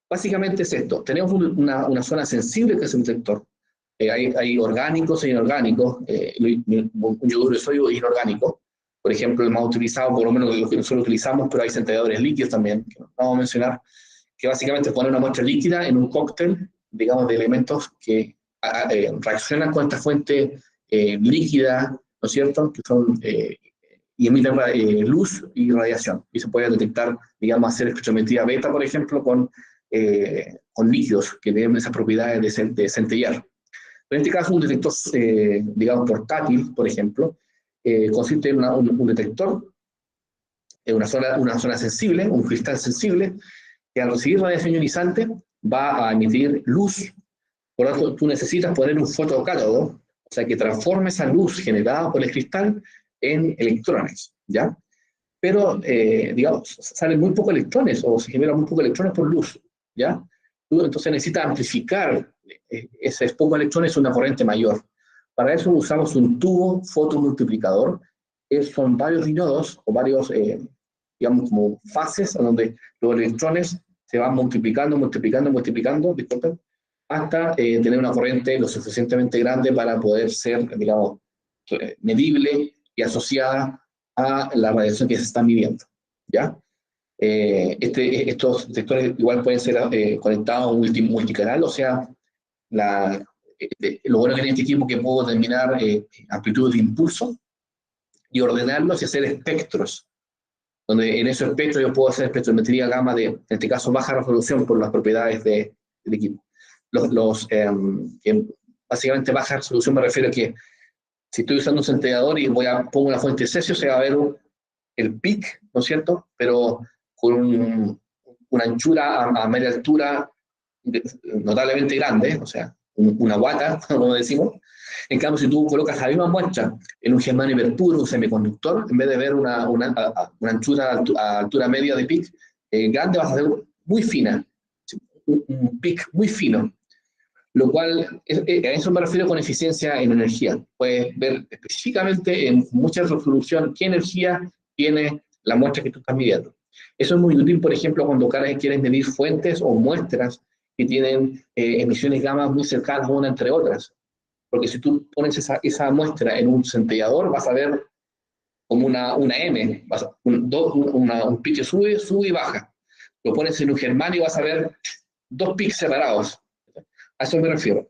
Speaker 1: Básicamente es esto, tenemos una zona sensible que es el detector. Hay orgánicos e inorgánicos, un yoduro de sodio es inorgánico, por ejemplo, el más utilizado, por lo menos lo que nosotros utilizamos, pero hay centelladores líquidos también, que no vamos a mencionar, que básicamente ponen una muestra líquida en un cóctel, digamos, de elementos que reaccionan con esta fuente líquida, ¿no es cierto?, que son, y emiten luz y radiación, y se puede detectar, digamos, hacer espectrometría beta, por ejemplo, con líquidos que tienen esas propiedades de centellar. En este caso, un detector, digamos, portátil, por ejemplo, consiste en un detector, una zona sensible, un cristal sensible, que al recibir radiación ionizante va a emitir luz. Por lo tanto, tú necesitas poner un fotocátodo, o sea, que transforme esa luz generada por el cristal en electrones, ¿ya? Pero, digamos, salen muy pocos electrones, o se generan muy pocos electrones por luz, ¿ya? Tú entonces necesitas amplificar esos pocos electrones a una corriente mayor. Para eso usamos un tubo fotomultiplicador, que son varios diodos, o varios, digamos, como fases, donde los electrones se van multiplicando, disculpen, hasta tener una corriente lo suficientemente grande para poder ser, digamos, medible y asociada a la radiación que se está midiendo, ¿ya? Estos detectores igual pueden ser conectados a un multicanal, o sea, lo bueno que tiene este equipo es que puedo determinar amplitudes de impulso y ordenarlos y hacer espectros, donde en esos espectros yo puedo hacer espectrometría gamma de, en este caso, baja resolución por las propiedades del equipo. Básicamente baja resolución me refiero a que si estoy usando un centellador y pongo una fuente de cesio, se va a ver el PIC, ¿no es cierto? Pero con una anchura a media altura notablemente grande, o sea, una guata, como decimos. En cambio, si tú colocas la misma muestra en un germanio hiperpuro, un semiconductor, en vez de ver una anchura a altura media de PIC grande, vas a ver muy fina, un PIC muy fino, lo cual, a eso me refiero con eficiencia en energía. Puedes ver específicamente en mucha resolución qué energía tiene la muestra que tú estás midiendo. Eso es muy útil, por ejemplo, cuando quieres medir fuentes o muestras que tienen emisiones gamma muy cercanas una entre otras. Porque si tú pones esa muestra en un centellador, vas a ver como una M, un pico sube y baja. Lo pones en un germanio y vas a ver dos pics separados. A eso me refiero.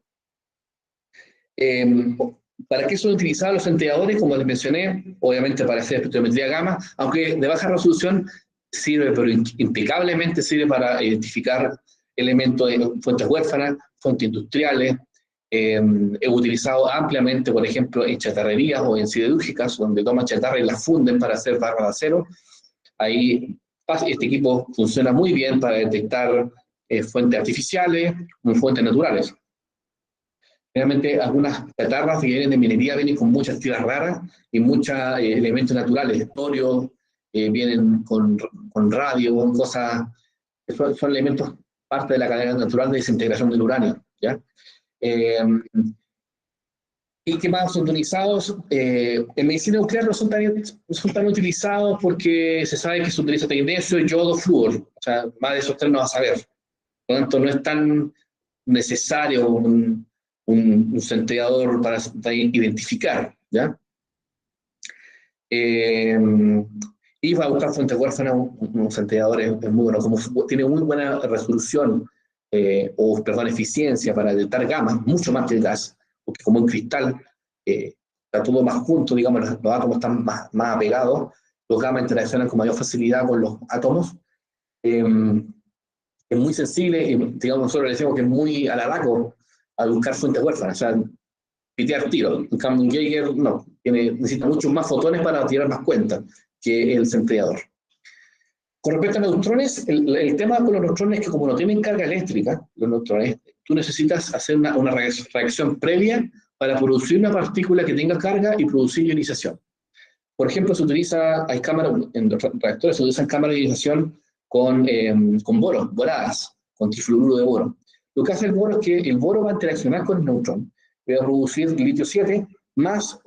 Speaker 1: ¿Para qué son utilizados los centelladores? Como les mencioné, obviamente para hacer espectrometría gamma, aunque de baja resolución sirve, pero impecablemente sirve para identificar elementos de fuentes huérfanas, fuentes industriales. He utilizado ampliamente, por ejemplo, en chatarrerías o en siderúrgicas, donde toman chatarra y la funden para hacer barras de acero. Ahí este equipo funciona muy bien para detectar fuentes artificiales o fuentes naturales. Realmente algunas chatarras que vienen de minería vienen con muchas tierras raras y muchos elementos naturales, torio, vienen con radio, cosas, son elementos parte de la cadena natural de desintegración del uranio, ¿ya? ¿Y qué más son utilizados? En medicina nuclear no son tan utilizados porque se sabe que se utiliza magnesio, yodo, flúor, o sea, más de esos tres no vas a ver. Por lo tanto, no es tan necesario un centellador para identificar, ¿ya? Y para buscar fuentes huérfanas, un centellador es muy bueno, como tiene muy buena resolución, eficiencia para detectar gamas, mucho más que el gas, porque como un cristal está todo más junto, digamos, los átomos están más apegados, los gamas interaccionan con mayor facilidad con los átomos. Es muy sensible, y digamos, nosotros le decimos que es muy alaraco al buscar fuentes huérfanas, o sea, pitear tiro. En cambio, un Geiger no, necesita muchos más fotones para tirar más cuenta que el centellador. Con respecto a neutrones, el tema con los neutrones es que como no tienen carga eléctrica, los neutrones, tú necesitas hacer una reacción previa para producir una partícula que tenga carga y producir ionización. Por ejemplo, hay cámaras, en reactores se utilizan cámaras de ionización con boro, boradas, con trifluoruro de boro. Lo que hace el boro es que el boro va a interaccionar con el neutrón, va a producir litio 7 más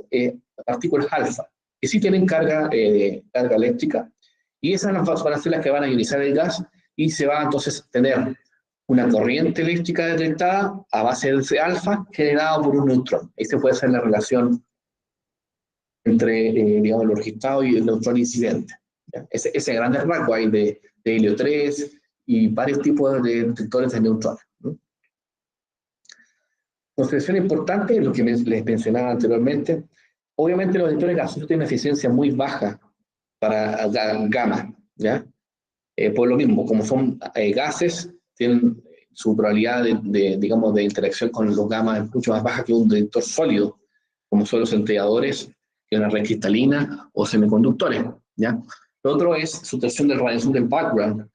Speaker 1: partículas alfa, que sí tienen carga eléctrica, y esas van a ser las que van a ionizar el gas, y se va entonces a tener una corriente eléctrica detectada a base de alfa generada por un neutrón. Ahí se puede hacer la relación entre digamos, lo registrado y el neutrón incidente. Ese grandes rasgo hay de helio 3 y varios tipos de detectores de neutrones, ¿no? Consideración importante, lo que les mencionaba anteriormente, obviamente los detectores gaseosos tienen una eficiencia muy baja para gamma, ¿ya? Por lo mismo, como son gases, tienen su probabilidad digamos, de interacción con los gamma es mucho más baja que un detector sólido, como son los centelladores, que una red cristalina o semiconductores, ¿ya? Lo otro es sustracción de radiación del background.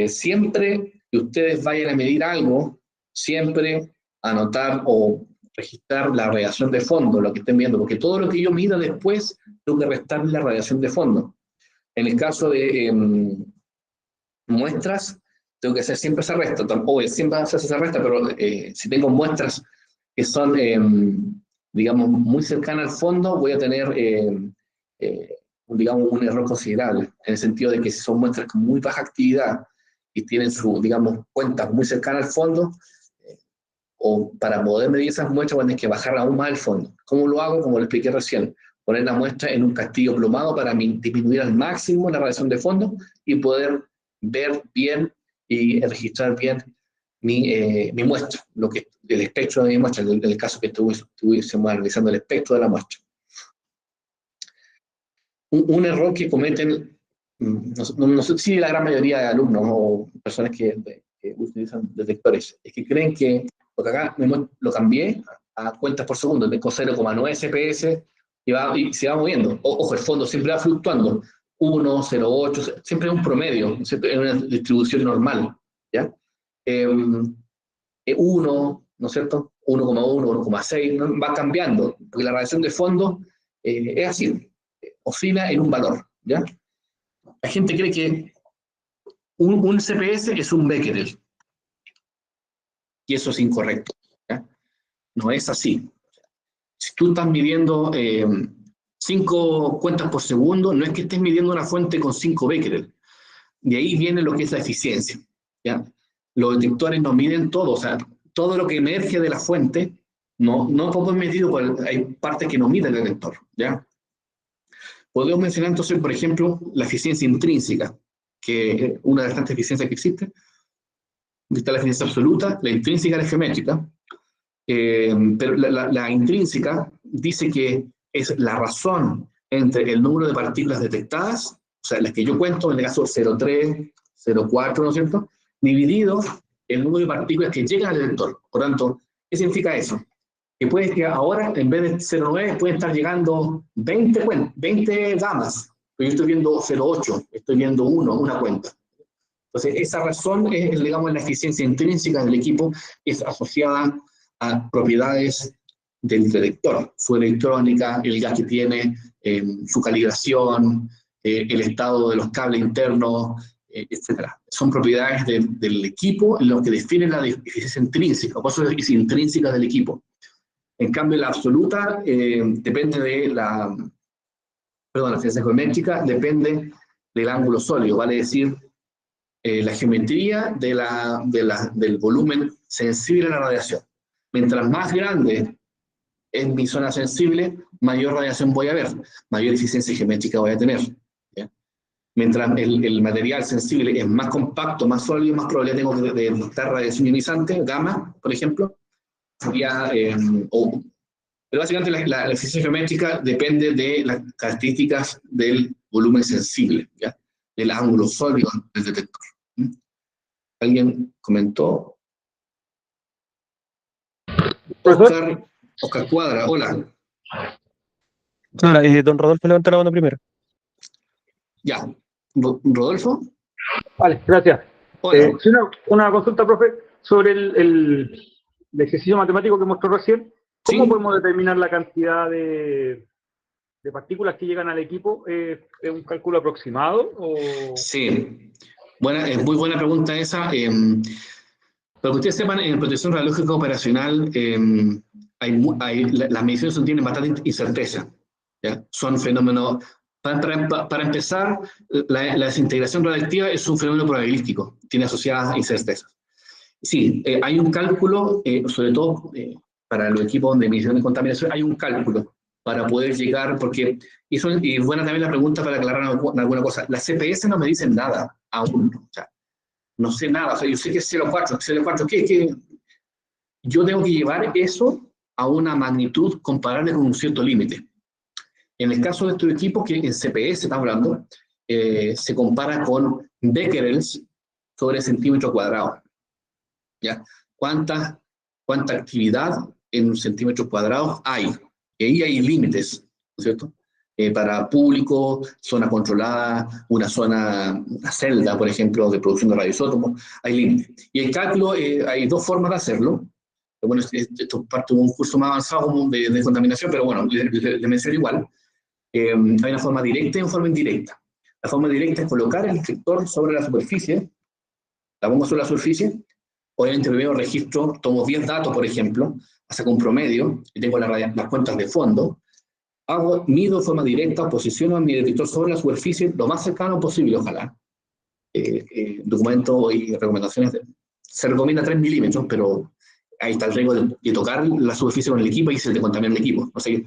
Speaker 1: Siempre que ustedes vayan a medir algo, siempre anotar o registrar la radiación de fondo, lo que estén viendo, porque todo lo que yo mida después, tengo que restarle la radiación de fondo. En el caso de muestras, tengo que hacer siempre esa resta, tampoco siempre hacer esa resta, pero si tengo muestras que son, digamos, muy cercanas al fondo, voy a tener, digamos, un error considerable, en el sentido de que si son muestras con muy baja actividad y tienen su, digamos, cuentas muy cercanas al fondo, o para poder medir esas muestras, van a tener que bajar aún más el fondo. ¿Cómo lo hago? Como lo expliqué recién, poner la muestra en un castillo plomado para disminuir al máximo la radiación de fondo y poder ver bien y registrar bien mi muestra, el espectro de mi muestra, en el caso que estuviésemos analizando el espectro de la muestra. Un error que cometen, no sé si la gran mayoría de alumnos o personas que utilizan detectores, es que creen que, porque acá lo cambié a cuentas por segundo, tengo 0,9 SPS y se va moviendo. Ojo, el fondo siempre va fluctuando, 1, 0,8, siempre es un promedio, siempre es una distribución normal, ¿ya? 1, ¿no es cierto? 1,1, 1,6, ¿no? Va cambiando, porque la radiación de fondo es así, oscila en un valor, ¿ya? La gente cree que un CPS es un becquerel, y eso es incorrecto, ¿ya? No es así. Si tú estás midiendo 5 cuentas por segundo, no es que estés midiendo una fuente con 5 becquerel. De ahí viene lo que es la eficiencia, ¿ya? Los detectores no miden todo, o sea, todo lo que emerge de la fuente, no todo es medido, hay partes que no mide el detector, ¿ya? Podemos mencionar entonces, por ejemplo, la eficiencia intrínseca, que es una de las tantas eficiencias que existe. Está la eficiencia absoluta, la intrínseca y la geométrica. Pero la intrínseca dice que es la razón entre el número de partículas detectadas, o sea, las que yo cuento, en el caso 0,3, 0,4, ¿no es cierto?, dividido el número de partículas que llegan al detector. Por tanto, ¿qué significa eso? Que puede que ahora, en vez de 0,9, pueden estar llegando 20 gamas, pero yo estoy viendo 0,8, estoy viendo una cuenta. Entonces, esa razón es, digamos, la eficiencia intrínseca del equipo, es asociada a propiedades del detector, su electrónica, el gas que tiene, su calibración, el estado de los cables internos, etc. Son propiedades del equipo en lo que definen la eficiencia intrínseca, por eso es intrínseca del equipo. En cambio, la absoluta depende de la eficiencia geométrica depende del ángulo sólido, vale decir, la geometría del volumen sensible a la radiación. Mientras más grande es mi zona sensible, mayor radiación voy a ver, mayor eficiencia geométrica voy a tener, ¿ya? Mientras el material sensible es más compacto, más sólido, más probabilidad tengo de detectar radiación ionizante, gamma, por ejemplo. Pero básicamente la eficiencia geométrica depende de las características del volumen sensible, ¿ya? Del ángulo sólido del detector. ¿Alguien comentó? Oscar Cuadra, hola.
Speaker 3: Hola, don Rodolfo levanta la mano primero.
Speaker 1: Ya. ¿Rodolfo?
Speaker 4: Vale, gracias.
Speaker 1: Hola.
Speaker 4: Una consulta, profe, sobre el ejercicio matemático que mostró recién. ¿Cómo
Speaker 1: ¿Sí?
Speaker 4: podemos determinar la cantidad de partículas que llegan al equipo? ¿Es un cálculo aproximado?
Speaker 1: Sí. Es muy buena pregunta esa. Para que ustedes sepan, en protección radiológica operacional las mediciones tienen bastante incerteza, ¿ya? Son fenómenos, para empezar, la desintegración radiactiva es un fenómeno probabilístico, tiene asociadas incertezas. Sí, hay un cálculo, sobre todo para los equipos de medición de contaminación, hay un cálculo para poder llegar, porque, y buena también la pregunta para aclarar alguna cosa, las CPS no me dicen nada aún, o sea, no sé nada, o sea, yo sé que es 0,4, ¿qué? Yo tengo que llevar eso a una magnitud comparable con un cierto límite. En el caso de estos equipos, que en CPS estamos hablando, se compara con becquerels sobre centímetro cuadrado. ¿Ya? ¿Cuánta actividad en un centímetro cuadrado hay? Y ahí hay límites, ¿no es cierto? Para público, zona controlada, una celda, por ejemplo, de producción de radioisótopos, hay límites. Y el cálculo, hay dos formas de hacerlo. Bueno, esto es parte de un curso más avanzado de contaminación, pero bueno, le menciono igual. Hay una forma directa y una forma indirecta. La forma directa es colocar el detector sobre la superficie, la pongo sobre la superficie, obviamente primero registro, tomo 10 datos, por ejemplo, saco un promedio, y tengo las cuentas de fondo, mido de forma directa, posiciono mi detector sobre la superficie lo más cercano posible, ojalá. Documento y recomendaciones, se recomienda 3 milímetros, pero ahí está el riesgo de tocar la superficie con el equipo y se te contamina el equipo. O sea,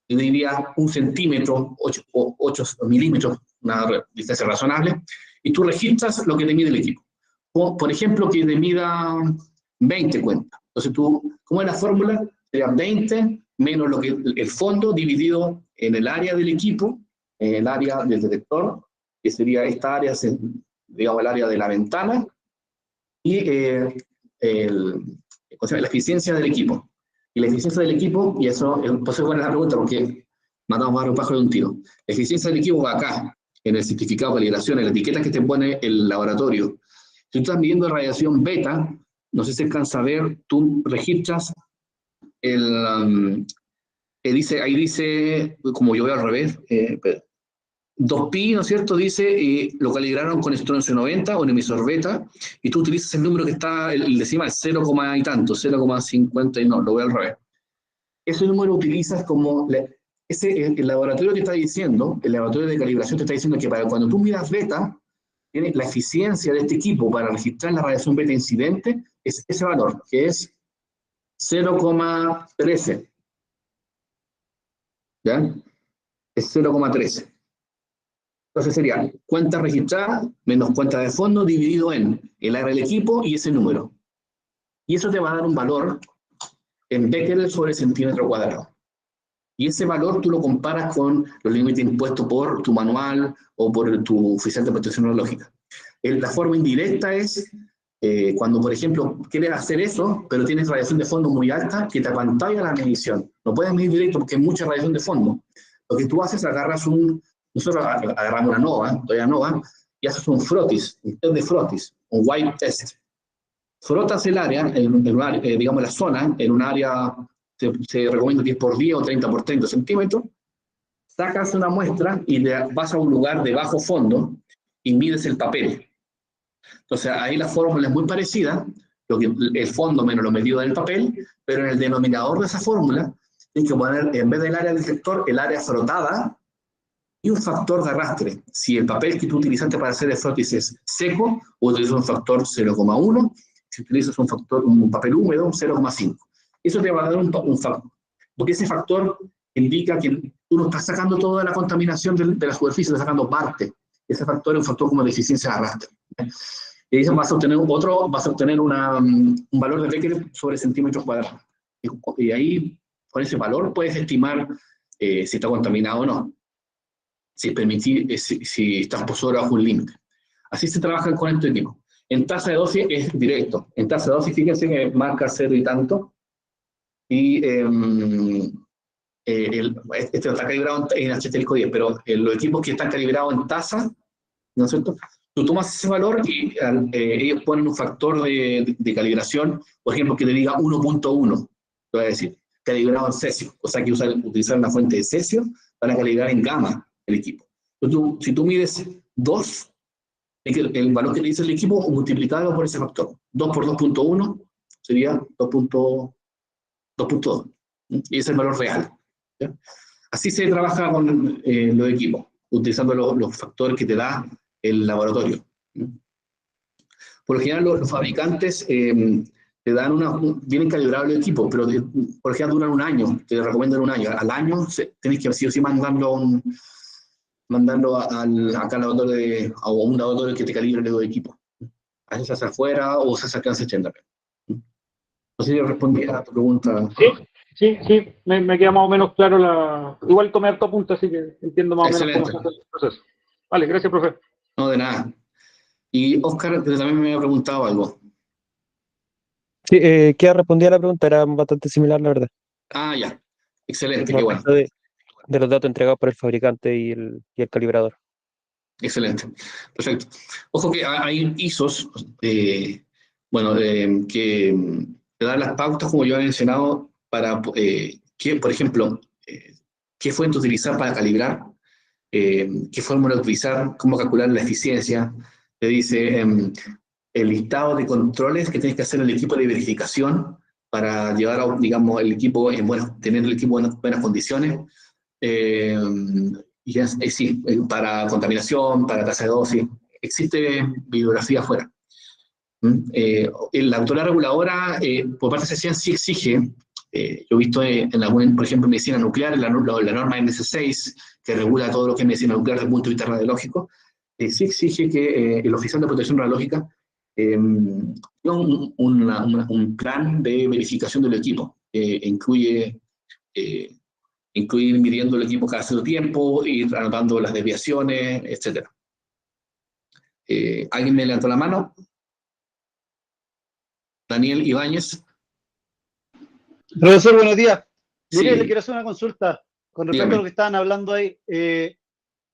Speaker 1: yo diría 1 centímetro, 8 milímetros, una distancia razonable, y tú registras lo que te mide el equipo. O, por ejemplo, que te mida 20 cuentas. Entonces ¿cómo es la fórmula? Sería 20 menos lo que el fondo dividido en el área del equipo, en el área del detector, que sería esta área, digamos, el área de la ventana, y la eficiencia del equipo. Y la eficiencia del equipo, y eso, pues es buena la pregunta porque matamos a un pájaro de un tiro. La eficiencia del equipo va acá, en el certificado de calibración, en la etiqueta que te pone el laboratorio. Si tú estás midiendo radiación beta, no sé si alcanza a ver, tú registras ahí dice, como yo veo al revés, 2pi, ¿no es cierto? Dice, lo calibraron con estroncio 90 o en emisor beta, y tú utilizas el número que está, el decimal, 0, y tanto, 0,50, y no, lo voy al revés. Ese número utilizas como, el laboratorio te está diciendo, el laboratorio de calibración te está diciendo que para cuando tú miras beta, tiene la eficiencia de este equipo para registrar la radiación beta incidente, es ese valor, que es 0,13. ¿Ya? Es 0,13. Entonces sería cuenta registrada menos cuenta de fondo dividido en el área del equipo y ese número. Y eso te va a dar un valor en becquerel sobre centímetro cuadrado. Y ese valor tú lo comparas con los límites impuestos por tu manual o por tu oficial de protección radiológica. La forma indirecta es cuando, por ejemplo, quieres hacer eso, pero tienes radiación de fondo muy alta, que te apantalla la medición. No puedes medir directo porque hay mucha radiación de fondo. Lo que tú haces, nosotros agarramos una nova, y haces un frotis, un test de frotis, un white test. Frotas el área, digamos la zona, en un área, se recomienda 10 por 10 o 30 por 30 centímetros, sacas una muestra y vas a un lugar de bajo fondo y mides el papel. Entonces ahí la fórmula es muy parecida, el fondo menos lo medido en el papel, pero en el denominador de esa fórmula tienes que poner, en vez del área del detector, el área frotada y un factor de arrastre. Si el papel que tú utilizaste para hacer el frotis es seco, utilizas un factor 0,1, si utilizas un papel húmedo, un 0,5. Eso te va a dar un factor, porque ese factor indica que tú no estás sacando toda la contaminación de la superficie, estás sacando parte. Ese factor es un factor como de eficiencia de arrastre. Y ahí vas a obtener un valor de becquerel sobre centímetros cuadrados. Y ahí, con ese valor, puedes estimar si está contaminado o no. Si estás por sobre bajo un límite. Así se trabaja con este equipo. En tasa de dosis es directo. En tasa de dosis, fíjense que marca 0 y tanto. Y este está calibrado en HTLC 10, pero los equipos que están calibrados en tasa, ¿no es cierto? Tú tomas ese valor y ellos ponen un factor de calibración, por ejemplo, que te diga 1.1, te voy a decir, calibrado en cesio, o sea que utilizar una fuente de cesio para calibrar en gamma el equipo. Entonces, si tú mides 2, el valor que te dice el equipo multiplicado por ese factor, 2 por 2.1 sería 2.2. Y ese es el valor real. ¿Ya? Así se trabaja con los equipos, utilizando los factores que te da el laboratorio. Por lo general, los fabricantes te dan vienen calibrados los equipos, pero por ejemplo duran un año, te recomiendan un año. Al año tenés que sí o sí mandarlo acá al laboratorio a un laboratorio que te calibre los equipos. A veces se hace afuera o se hace acá en Sechén también. No sé si respondí a tu pregunta.
Speaker 4: Sí, me queda más o menos claro Igual tomé harto punto, así que entiendo más o menos cómo se hace el proceso. Vale, gracias, profe.
Speaker 1: No, de nada. Y Oscar también me había preguntado algo.
Speaker 3: Sí, que respondía a la pregunta, era bastante similar, la verdad.
Speaker 1: Ah, ya. Excelente, qué bueno.
Speaker 3: De los datos entregados por el fabricante y el calibrador.
Speaker 1: Excelente. Perfecto. Ojo que hay ISOs, que te dan las pautas, como yo he mencionado, para por ejemplo, qué fuente utilizar para calibrar, qué fórmula utilizar, cómo calcular la eficiencia. Te dice el listado de controles que tienes que hacer en el equipo de verificación para llevar a, digamos, tener el equipo en buenas condiciones. Sí, para contaminación, para tasa de dosis, existe bibliografía afuera. La autoridad reguladora, por parte de CECIAN, sí exige, yo he visto por ejemplo, en medicina nuclear, la norma MS6, que regula todo lo que es medicina nuclear desde el punto de vista radiológico, sí exige que el oficial de protección radiológica tenga un plan de verificación del equipo, incluye ir midiendo el equipo cada cierto tiempo, ir anotando las desviaciones, etc. ¿Alguien me levantó la mano? Daniel Ibáñez.
Speaker 5: Profesor, buenos días. Mire,
Speaker 1: Sí.
Speaker 5: le quiero hacer una consulta con respecto
Speaker 1: Dígame.
Speaker 5: a lo que estaban hablando ahí.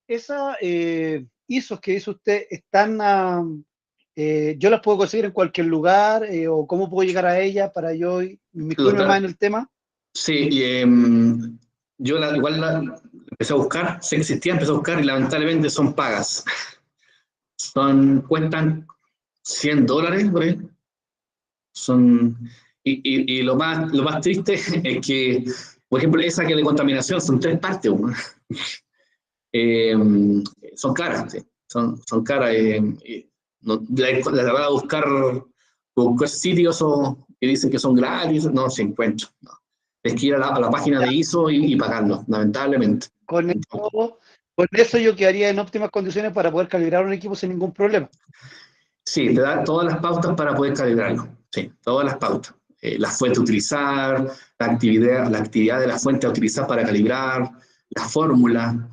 Speaker 5: Esas ISOs que hizo usted, ¿yo las puedo conseguir en cualquier lugar o cómo puedo llegar a ellas para yo inmiscuirme más en el tema?
Speaker 1: Sí, yo igual empecé a buscar, sé que existía, empecé a buscar y lamentablemente son pagas. Cuestan $100 por ahí. Y lo más triste es que, por ejemplo, esa que de contaminación son 3 partes. Son caras, sí. Son caras. La verdad, buscar sitios que dicen que son gratis, no se encuentra. No. Es que ir a la página de ISO y pagarlo, lamentablemente.
Speaker 5: Con eso yo quedaría en óptimas condiciones para poder calibrar un equipo sin ningún problema.
Speaker 1: Sí, te da todas las pautas para poder calibrarlo. Sí, todas las pautas. La fuente a utilizar, la actividad de la fuente a utilizar para calibrar, la fórmula.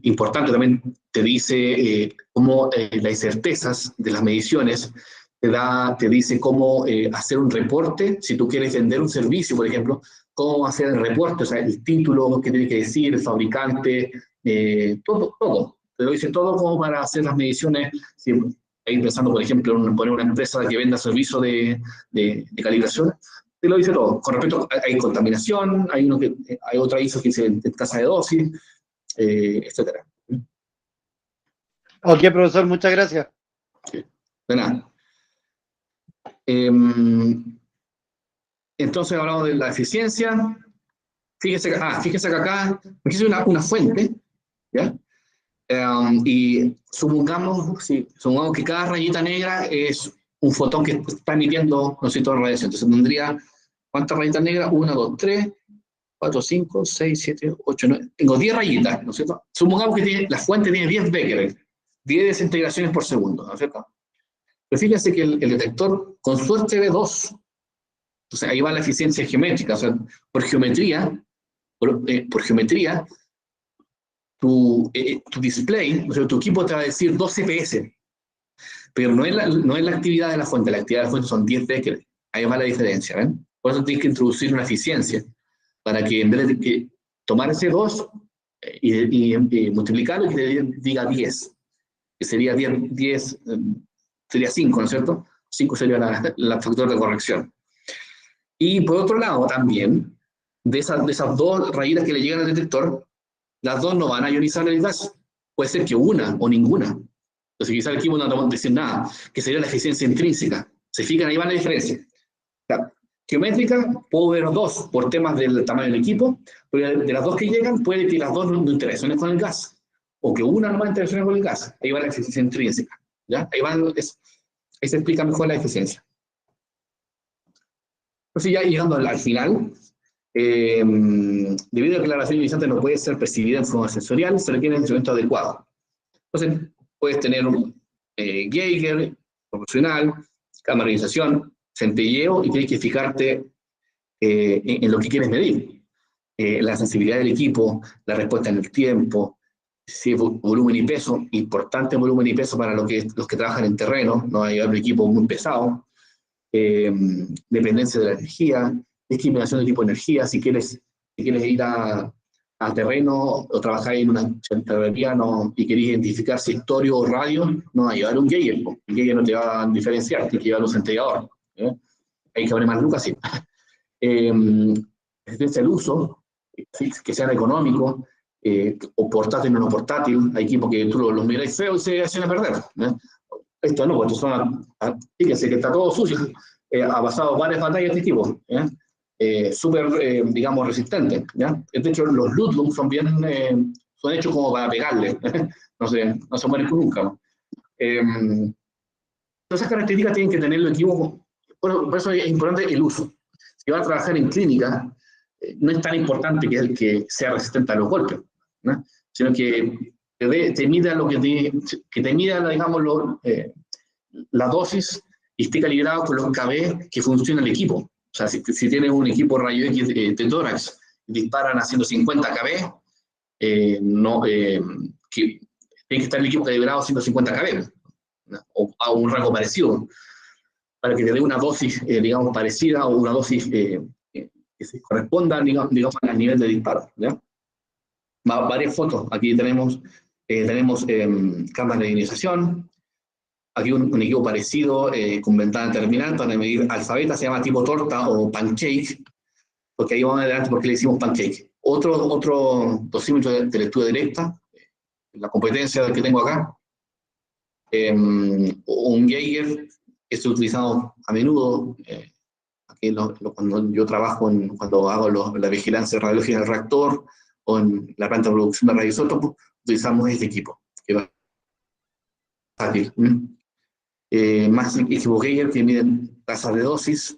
Speaker 1: Importante también te dice cómo las incertezas de las mediciones, te dice cómo hacer un reporte, si tú quieres vender un servicio, por ejemplo, cómo hacer el reporte, o sea, el título, qué tiene que decir, el fabricante, todo. Te lo dice todo como para hacer las mediciones. Si ahí pensando, por ejemplo, en poner una empresa que venda servicio de calibración, te lo dice todo. Con respecto, hay contaminación, hay otra ISO que dice tasa de dosis, etc.
Speaker 5: Ok, profesor, muchas gracias.
Speaker 1: De nada. Entonces hablamos de la eficiencia. Fíjese que acá es una fuente, ¿ya? Y supongamos que cada rayita negra es un fotón que está emitiendo, no sé, toda la radiación. Entonces tendría, ¿cuántas rayitas negras? 1, 2, 3, 4, 5, 6, 7, 8, 9. Tengo 10 rayitas, ¿no es cierto? Supongamos que la fuente tiene 10 becquerel, 10 desintegraciones por segundo, ¿no es cierto? Pero fíjense que el detector con suerte ve 2. Entonces ahí va la eficiencia geométrica. O sea, por geometría, tu display, o sea, tu equipo te va a decir 2 CPS, pero no es la actividad de la fuente. La actividad de la fuente son 10 becquerel. Ahí va la diferencia, ¿ven? Por eso tienes que introducir una eficiencia, para que en vez de tomar ese 2 y multiplicarlo y que te diga 10, que sería 10 sería 5, ¿no es cierto? 5 sería el factor de corrección. Y por otro lado también, de esas 2 rayitas que le llegan al detector, las 2 no van a ionizar el gas. Puede ser que una o ninguna. Entonces quizás el equipo no va a decir nada, que sería la eficiencia intrínseca. ¿Se fijan? Ahí va la diferencia. La geométrica, puedo ver 2 por temas del tamaño del equipo, pero de las 2 que llegan, puede que las 2 no interaccionen con el gas, o que una no va a interaccionar con el gas. Ahí va la eficiencia intrínseca. ¿Ya? Ahí se explica mejor la eficiencia. Entonces ya llegando al final, debido a que la radiación ionizante no puede ser percibida en forma sensorial, se requiere un instrumento adecuado. Entonces, puedes tener un Geiger, proporcional, cámara de ionización, centelleo, y tienes que fijarte en lo que quieres medir. La sensibilidad del equipo, la respuesta en el tiempo, si es volumen y peso, importante volumen y peso para los que trabajan en terreno, no hay un equipo muy pesado, dependencia de la energía, discriminación del tipo de energía, si quieres ir al terreno o trabajar en una charrería y querés identificar si es torio o radio, no va a llevar un Geiger, el Geiger no te va a diferenciar, tienes que llevar un centellador. Hay que poner más lucas, sí. Resistencia al uso, que sean económicos, o portátil o no portátil. Hay equipos que tú los miras feo y se hacen a perder. Esto no, estos son, fíjense que está todo sucio. Ha pasado varias batallas de este equipo. Súper, digamos, resistente. ¿Ya? De hecho, los Ludlum son hechos como para pegarle. no se mueren nunca. Todas esas características tienen que tener el equipo. Por eso es importante el uso. Si vas a trabajar en clínica, no es tan importante que sea resistente a los golpes, ¿no? Sino que te mida te mida, digamos, la dosis y esté calibrado con los KB que funciona el equipo. O sea, si tienes un equipo rayo X de tórax y disparan a 150 KB, tiene que estar el equipo calibrado a 150 KB, ¿no? O a un rango parecido, para que te dé una dosis, digamos, parecida, o una dosis que se corresponda, digamos, al nivel de disparo. ¿Ya? Varias fotos. Aquí tenemos cámaras de ionización. Aquí un equipo parecido con ventana terminal para medir alfabeta, se llama tipo torta o pancake, porque ahí vamos adelante porque le decimos pancake. Otro dosímetro de lectura directa, la competencia que tengo acá. Un Geiger, que se ha utilizado a menudo. Aquí cuando yo trabajo, cuando hago la vigilancia radiológica del reactor o en la planta de producción de radioisótopos, utilizamos este equipo, que va fácil. Más equipo Geiger que miden tasas de dosis.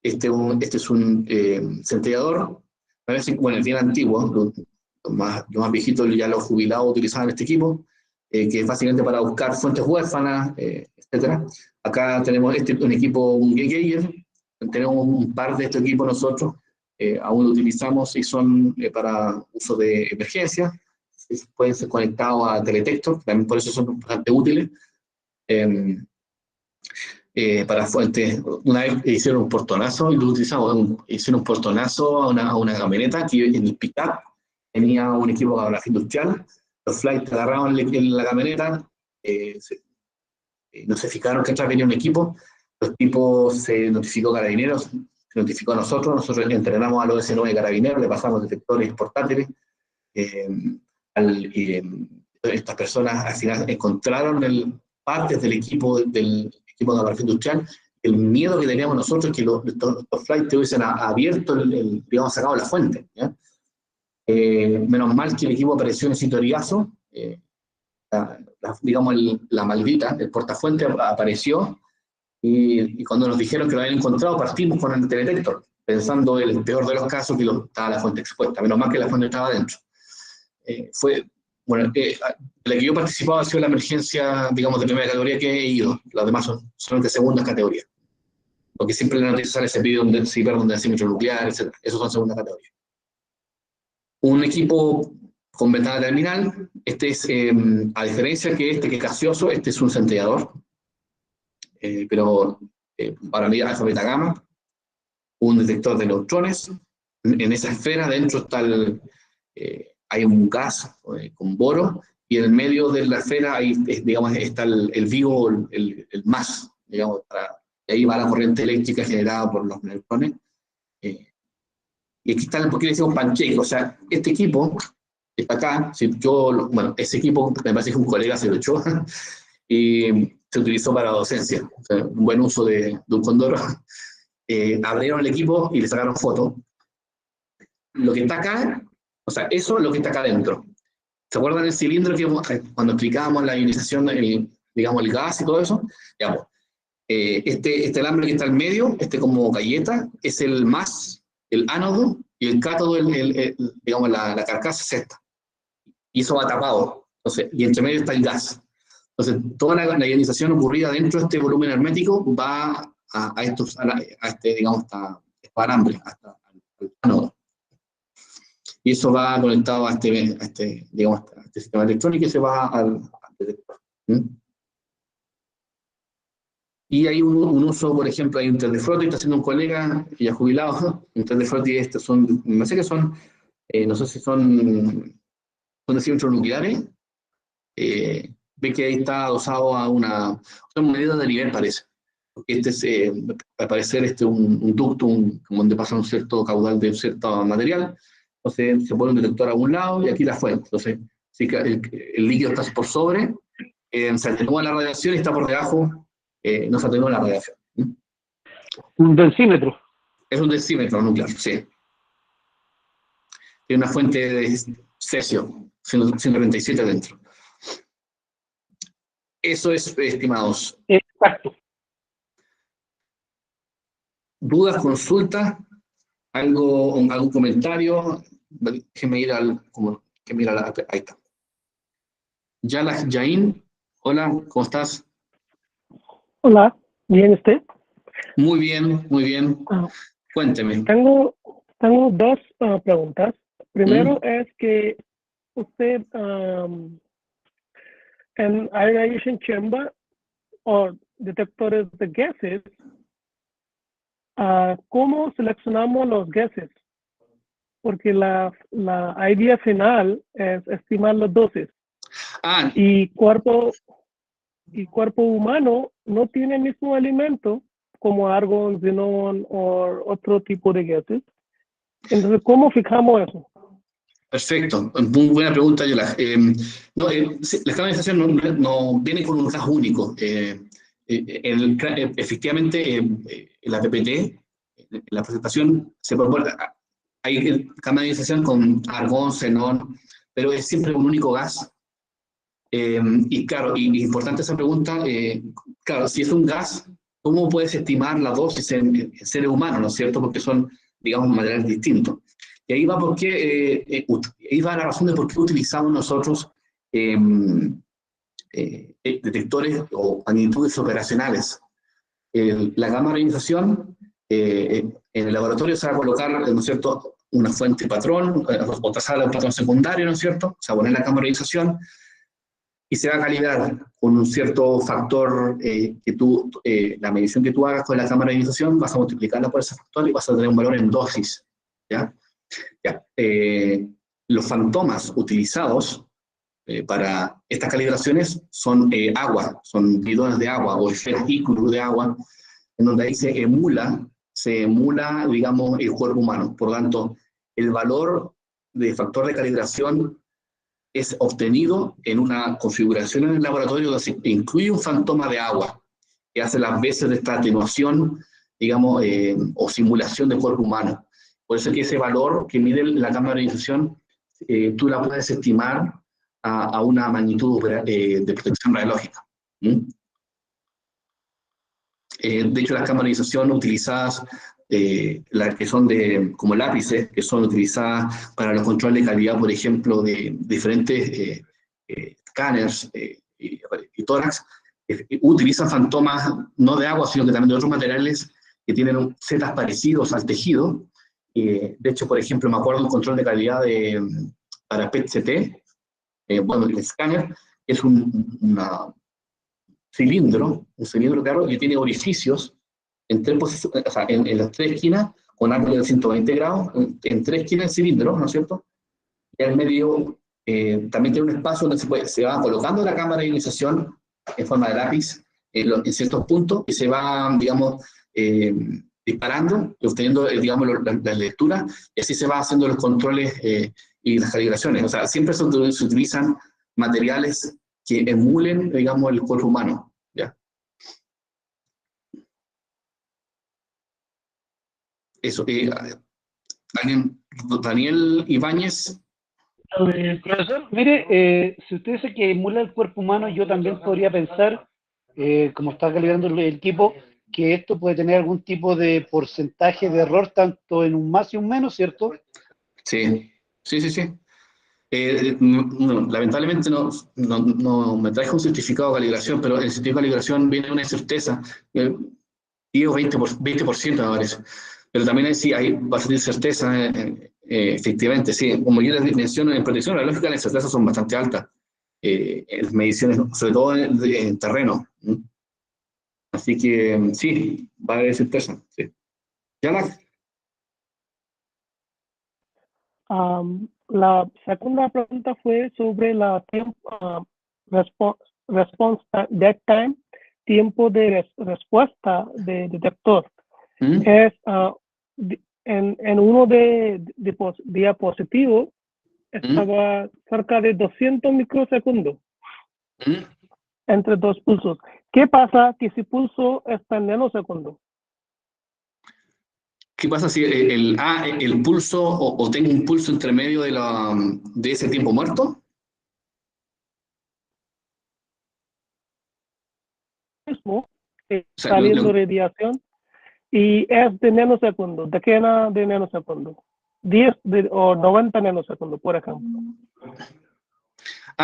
Speaker 1: Este es un centellador, bueno, es bien antiguo, los más viejitos, ya los jubilados utilizaban este equipo, que es básicamente para buscar fuentes huérfanas, etc. Acá tenemos un equipo, un Geiger. Tenemos un par de estos equipos nosotros, aún lo utilizamos y son para uso de emergencia, pueden ser conectados a teletexto, también por eso son bastante útiles. Para fuentes, una vez hicieron un portonazo y lo utilizamos, hicieron un portonazo a una camioneta que en el pick-up tenía un equipo de grafía industrial, los flights agarraron en la camioneta, no se fijaron que atrás venía un equipo. Los tipos se notificó a Carabineros, se notificó a nosotros entrenamos a los OS9 de Carabineros, le pasamos detectores portátiles. Estas personas al final encontraron partes del equipo de grafía industrial. El miedo que teníamos nosotros es que los flights hubiesen abierto, digamos, sacado la fuente. ¿Ya? Menos mal que el equipo apareció en sintoriazo, digamos, la maldita, el portafuente apareció. Y cuando nos dijeron que lo habían encontrado, partimos con el teledetector, pensando en el peor de los casos que estaba la fuente expuesta. Menos mal que la fuente estaba dentro. La que yo participaba ha sido la emergencia, digamos, de primera categoría que he ido. Las demás son de segunda categoría. Porque siempre en la noticia sale ese video donde se pierde un densímetro nuclear, etc. Esos son segunda categoría. Un equipo con ventana terminal. Este es, a diferencia que es gaseoso, este es un centellador. Pero para medir alfa, beta, gamma, un detector de neutrones. En esa esfera dentro está hay un gas con boro, y en el medio de la esfera digamos, está el vivo, el más, digamos, y ahí va la corriente eléctrica generada por los neutrones. Y aquí está, porque le decimos pancake, o sea, este equipo está acá. Si yo, bueno, ese equipo me parece que un colega se lo echó y se utilizó para docencia. O sea, un buen uso de un Condoro. Abrieron el equipo y le sacaron fotos. Lo que está acá, o sea, eso es lo que está acá adentro. ¿Se acuerdan del cilindro que cuando explicábamos la ionización, digamos, el gas y todo eso? Digamos, este alambre que está al medio, como galleta, es el más, el ánodo, y el cátodo, digamos, la carcasa es esta. Y eso va tapado. Entonces, y entre medio está el gas. Entonces, toda la ionización ocurrida dentro de este volumen hermético va a este, digamos, estos alambres, hasta el ánodo. Y eso va conectado a digamos, a este sistema electrónico y se va al detector. Y hay un uso, por ejemplo, hay un test de Frotty, está haciendo un colega ya jubilado, un test de Frotty, no sé qué son, no sé si son decímetros nucleares. Ve que ahí está adosado a una medida de nivel, parece. Este es, al parecer, un ducto, donde pasa un cierto caudal de un cierto material. Entonces se pone un detector a un lado y aquí la fuente. Entonces, si el líquido está por sobre, se atenúa la radiación y está por debajo, no se atenúa la radiación.
Speaker 4: Un densímetro.
Speaker 1: Es un densímetro nuclear, sí. Tiene una fuente de cesio, 137 dentro. Eso es, estimados.
Speaker 4: Exacto.
Speaker 1: ¿Dudas, consultas? ¿Algún comentario? Déjeme ir ahí está. Yain, hola, ¿cómo estás?
Speaker 6: Hola, ¿bien usted?
Speaker 1: Muy bien, muy bien. Cuénteme.
Speaker 6: Tengo dos preguntas. Primero es que usted en ionization chamber o detectores de gases, ¿cómo seleccionamos los gases? Porque la idea final es estimar las dosis. Y cuerpo humano no tiene el mismo alimento como argón, xenón o otro tipo de gases. Entonces, ¿cómo fijamos eso?
Speaker 1: Perfecto, muy buena pregunta, Yola. La canalización no viene con un gas único. Efectivamente, en la PPT, en la presentación, se propone, hay canalización con argón, xenón, pero es siempre un único gas. Y claro, importante esa pregunta, claro, si es un gas, ¿cómo puedes estimar la dosis en seres humanos, no es cierto? Porque son, digamos, materiales distintos. Y ahí va ahí va la razón de por qué utilizamos nosotros detectores o magnitudes operacionales. La gama de ionización, en el laboratorio se va a colocar, ¿no es cierto?, una fuente patrón, o trazar un patrón secundario, ¿no es cierto? Se va a poner la cámara de ionización y se va a calibrar con un cierto factor la medición que tú hagas con la cámara de ionización, vas a multiplicarla por ese factor y vas a tener un valor en dosis, ¿ya? Los fantomas utilizados para estas calibraciones son agua, son bidones de agua o esferas Icarus de agua, en donde ahí se emula, digamos, el cuerpo humano. Por lo tanto, el valor de factor de calibración es obtenido en una configuración en el laboratorio donde incluye un fantoma de agua, que hace las veces de esta atenuación, digamos, o simulación del cuerpo humano. Por eso es que ese valor que mide la cámara de ionización, tú la puedes estimar a una magnitud de protección radiológica. De hecho, las cámaras de ionización utilizadas, las que son como lápices, que son utilizadas para los controles de calidad, por ejemplo, de diferentes escáneres y tórax, utilizan fantomas no de agua, sino que también de otros materiales que tienen setas parecidos al tejido. De hecho, por ejemplo, me acuerdo de un control de calidad para PET-CT, bueno, el escáner es un cilindro claro, que tiene orificios en en las tres esquinas, con ángulo de 120 grados, en tres esquinas del cilindro, ¿no es cierto? Y al medio también tiene un espacio donde se va colocando la cámara de ionización en forma de lápiz en ciertos puntos y se va, digamos, disparando y obteniendo, digamos, las lecturas, y así se va haciendo los controles y las calibraciones. O sea, siempre se utilizan materiales que emulen, digamos, el cuerpo humano, ¿ya? Eso. Daniel Ibáñez.
Speaker 5: Profesor, mire, si usted dice que emula el cuerpo humano, yo también podría pensar, como está calibrando el equipo, que esto puede tener algún tipo de porcentaje de error, tanto en un más y un menos, ¿cierto?
Speaker 1: Sí. Lamentablemente no me traje un certificado de calibración, pero el certificado de calibración viene una certeza, 10 o 20%, me parece. Pero también sí hay bastante certeza, efectivamente, sí. Como yo les menciono, en protección la lógica, las certezas son bastante altas, en mediciones, sobre todo en terreno. Así que sí, va a haber certeza. Sí. ¿Ya?
Speaker 6: La segunda pregunta fue sobre la response dead time, tiempo de respuesta de detector. Es en uno de diapositivos estaba cerca de 200 microsegundos entre dos pulsos. ¿Qué pasa que si pulso está en nanosegundos?
Speaker 1: ¿Qué pasa si el pulso o tengo un pulso entre medio de ese tiempo muerto?
Speaker 6: Mismo, saliendo radiación, y es de nanosegundos, decena de nanosegundos, 10 o 90 nanosegundos, por ejemplo.
Speaker 1: O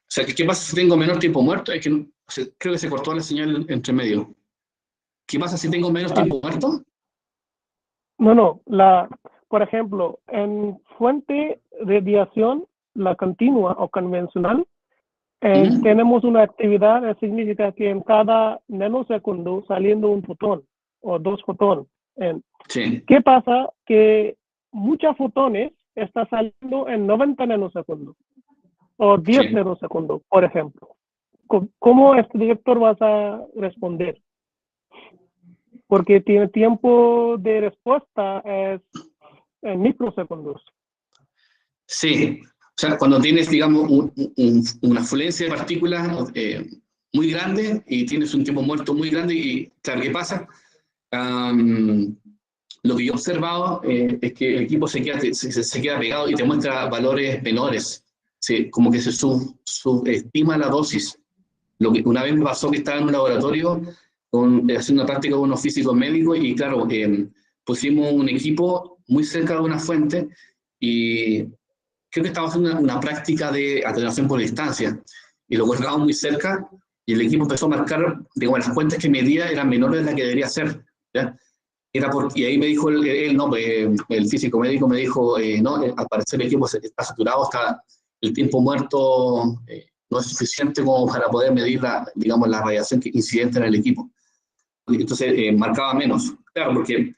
Speaker 1: sea, ¿qué pasa si tengo menor tiempo muerto? Es que creo que se cortó la señal entre medio. ¿Qué pasa si tengo menos tiempo muerto?
Speaker 6: No, por ejemplo, en fuente de radiación, la continua o convencional, tenemos una actividad que significa que en cada nanosegundo saliendo un fotón o dos fotones.
Speaker 1: Sí.
Speaker 6: ¿Qué pasa? Que muchos fotones están saliendo en 90 nanosegundos o 10 nanosegundos, por ejemplo. ¿Cómo este detector vas a responder? Porque tiene tiempo de respuesta en microsegundos.
Speaker 1: Sí, o sea, cuando tienes, digamos, una afluencia de partículas muy grande y tienes un tiempo muerto muy grande, y claro, ¿qué pasa? Lo que yo he observado es que el equipo se queda pegado y te muestra valores menores, sí, como que se subestima la dosis. Lo que una vez me pasó que estaba en un laboratorio haciendo una práctica con unos físicos médicos y claro, pusimos un equipo muy cerca de una fuente y creo que estaba haciendo una práctica de atenuación por distancia y lo colocamos muy cerca y el equipo empezó a marcar, digamos, las fuentes que medía eran menores de las que debería ser, ¿ya? Y ahí me dijo el físico médico me dijo, no, al parecer el equipo está saturado, el tiempo muerto no es suficiente como para poder medir digamos, la radiación incidente en el equipo. Entonces marcaba menos, claro, porque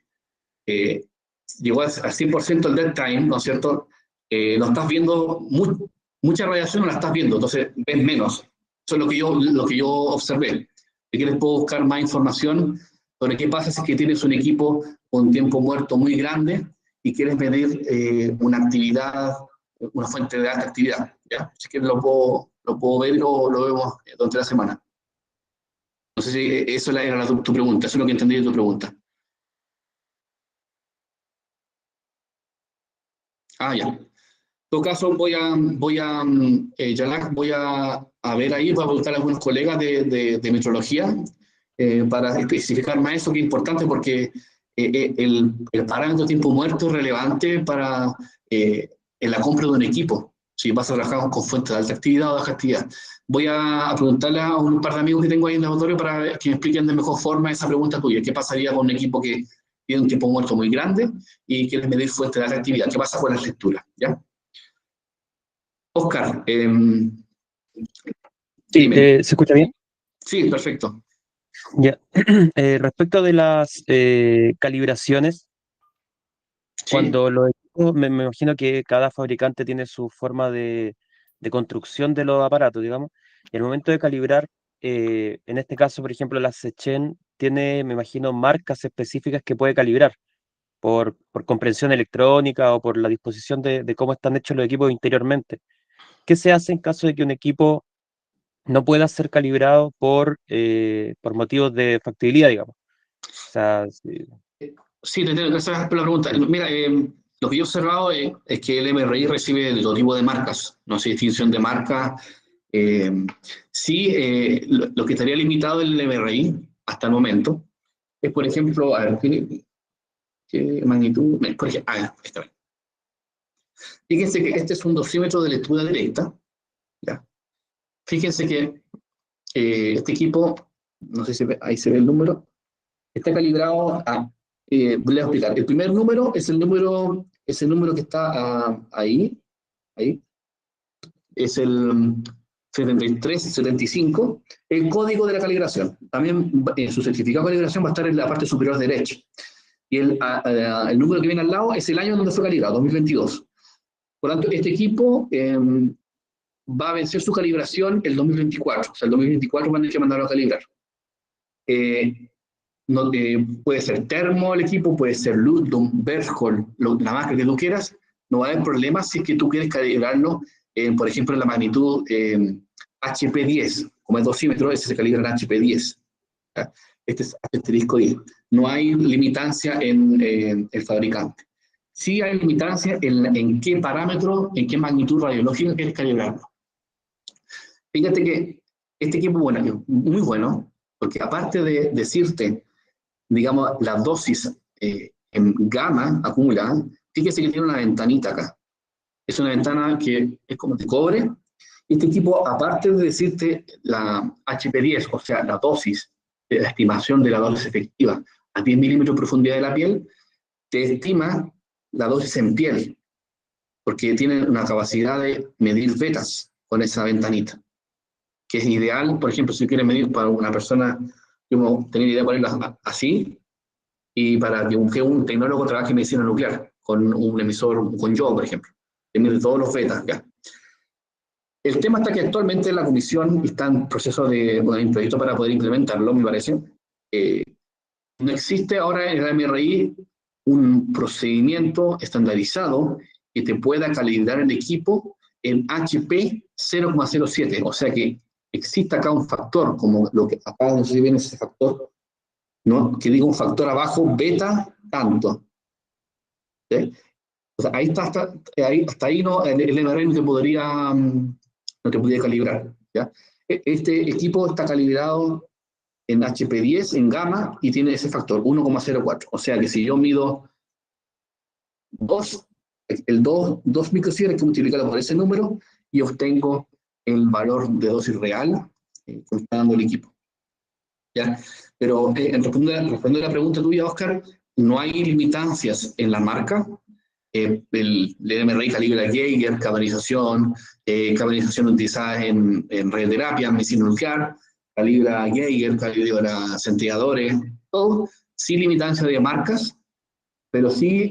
Speaker 1: llegó al 100% el dead time, ¿no es cierto? No estás viendo mucha radiación, no la estás viendo, entonces ves menos. Eso es lo que yo observé. Si quieres puedo buscar más información sobre qué pasa si es que tienes un equipo con tiempo muerto muy grande y quieres medir una actividad, una fuente de alta actividad, ¿ya? Si quieres lo puedo ver y lo vemos durante la semana. No sé si eso era tu pregunta, eso es lo que entendí de tu pregunta. Ya. En todo caso, Yalak, voy a ver ahí, voy a preguntar a algunos colegas de metrología para especificar más eso, que es importante porque el parámetro de tiempo muerto es relevante para en la compra de un equipo, si vas a trabajar con fuentes de alta actividad o de baja actividad. Voy a preguntarle a un par de amigos que tengo ahí en el laboratorio para que me expliquen de mejor forma esa pregunta tuya. ¿Qué pasaría con un equipo que tiene un tiempo muerto muy grande y quiere medir fuentes de alta actividad? ¿Qué pasa con las lecturas? ¿Ya? Oscar,
Speaker 3: sí, ¿se escucha bien?
Speaker 1: Sí, perfecto.
Speaker 3: Ya. Respecto de las calibraciones,
Speaker 1: Sí.
Speaker 3: cuando los equipos, me imagino que cada fabricante tiene su forma de construcción de los aparatos, digamos, y al momento de calibrar, en este caso, por ejemplo, la Sechen tiene, me imagino, marcas específicas que puede calibrar por comprensión electrónica o por la disposición de cómo están hechos los equipos interiormente. ¿Qué se hace en caso de que un equipo no pueda ser calibrado por motivos de factibilidad, digamos? O sea,
Speaker 1: Sí, gracias por la pregunta. Mira, lo que yo he observado es que el MRI recibe todo tipo de marcas, no hace distinción de marcas. Sí, lo que estaría limitado en el MRI hasta el momento es, por ejemplo, a ver, ¿qué magnitud? Por ejemplo, está bien. Fíjense que este es un dosímetro de lectura directa. ¿Ya? Fíjense que este equipo, no sé si ahí se ve el número, está calibrado a... voy a explicar. El primer número es el número que está ahí. Es el 7375, el código de la calibración. También su certificado de calibración va a estar en la parte superior derecha. Y el número que viene al lado es el año donde fue calibrado, 2022. Por lo tanto, este equipo va a vencer su calibración el 2024. O sea, el 2024 van a tener que mandarlo a calibrar. Puede ser Thermo el equipo, puede ser Ludlum, Berthold, la marca que tú quieras. No va a haber problema si es que tú quieres calibrarlo, por ejemplo, en la magnitud HP10. Como es dosímetro, ese se calibra en HP10. ¿Ya? Este es asterisco 10. No hay limitancia en el fabricante. Sí hay limitancia en qué parámetro, en qué magnitud radiológica quieres calibrarlo. Fíjate que este equipo, bueno, es muy bueno, porque aparte de decirte, digamos, la dosis en gamma acumulada, fíjese que tiene una ventanita acá. Es una ventana que es como de cobre. Este equipo, aparte de decirte la HP10, o sea, la dosis, la estimación de la dosis efectiva a 10 milímetros de profundidad de la piel, te estima la dosis en piel, porque tiene una capacidad de medir betas con esa ventanita, que es ideal, por ejemplo, si quieres medir para una persona, yo tenía idea de ponerla así, y para que un tecnólogo trabaje en medicina nuclear, con un emisor, con yo, por ejemplo, que mide todos los betas, ya. El tema está que actualmente la comisión está en proceso de un proyecto para poder implementarlo, me parece. No existe ahora en el MRI un procedimiento estandarizado que te pueda calibrar el equipo en HP 0,07. O sea que existe acá un factor, como lo que acá no sé si viene ese factor, ¿no? Que diga un factor abajo, beta, tanto. ¿Sí? O sea, ahí está, hasta ahí no, el MRI no te podría calibrar. ¿Ya? Este equipo está calibrado en HP10, en gamma, y tiene ese factor, 1,04. O sea que si yo mido 2 microsieverts, hay que multiplicarlo por ese número, y obtengo el valor de dosis real que está dando el equipo. ¿Ya? Pero en respondiendo a la pregunta tuya, Oscar, no hay limitancias en la marca. El MRI calibra Geiger, carbonización utilizada en radioterapia, en medicina nuclear, calibra Geiger, calibra centrifugadores, todo sin limitancia de marcas, pero sí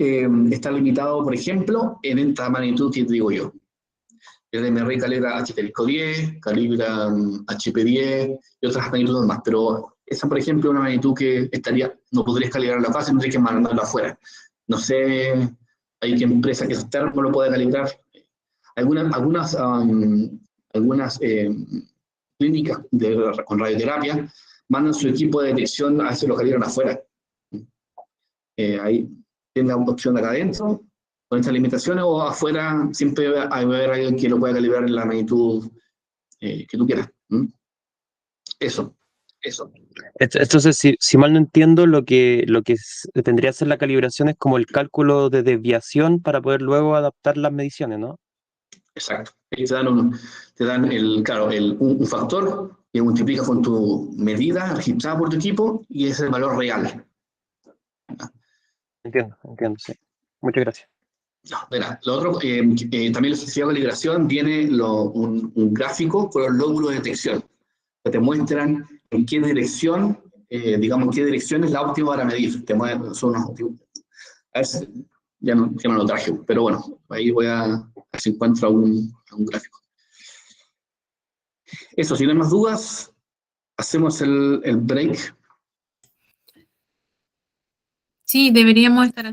Speaker 1: está limitado, por ejemplo, en esta magnitud que te digo yo. El MRI calibra H10, calibra HP10 y otras magnitudes más, pero esa, por ejemplo, es una magnitud que no podrías calibrarla fácil, tendrías que mandarla afuera. No sé, hay que empresa que es Thermo lo puede calibrar. Algunas clínicas con radioterapia mandan su equipo de detección, a veces lo calibran afuera. Ahí tiene la opción de acá adentro, con estas limitaciones, o afuera siempre va a haber alguien que lo pueda calibrar en la magnitud que tú quieras. Eso.
Speaker 3: Entonces, si mal no entiendo, lo que tendría que ser la calibración es como el cálculo de desviación para poder luego adaptar las mediciones, ¿no?
Speaker 1: Exacto. Te dan un factor que multiplica con tu medida registrada por tu equipo, y ese es el valor real.
Speaker 3: Entiendo, sí. Muchas gracias.
Speaker 1: No, verá, lo otro, también la sensibilidad de calibración viene un gráfico con los lóbulos de detección, que te muestran en qué dirección, digamos, en qué dirección es la óptima para medir. Son unos, a ver si, ya no lo traje, pero bueno, ahí voy a ver si encuentro un gráfico. Eso, si no hay más dudas, hacemos el break.
Speaker 2: Sí, deberíamos estar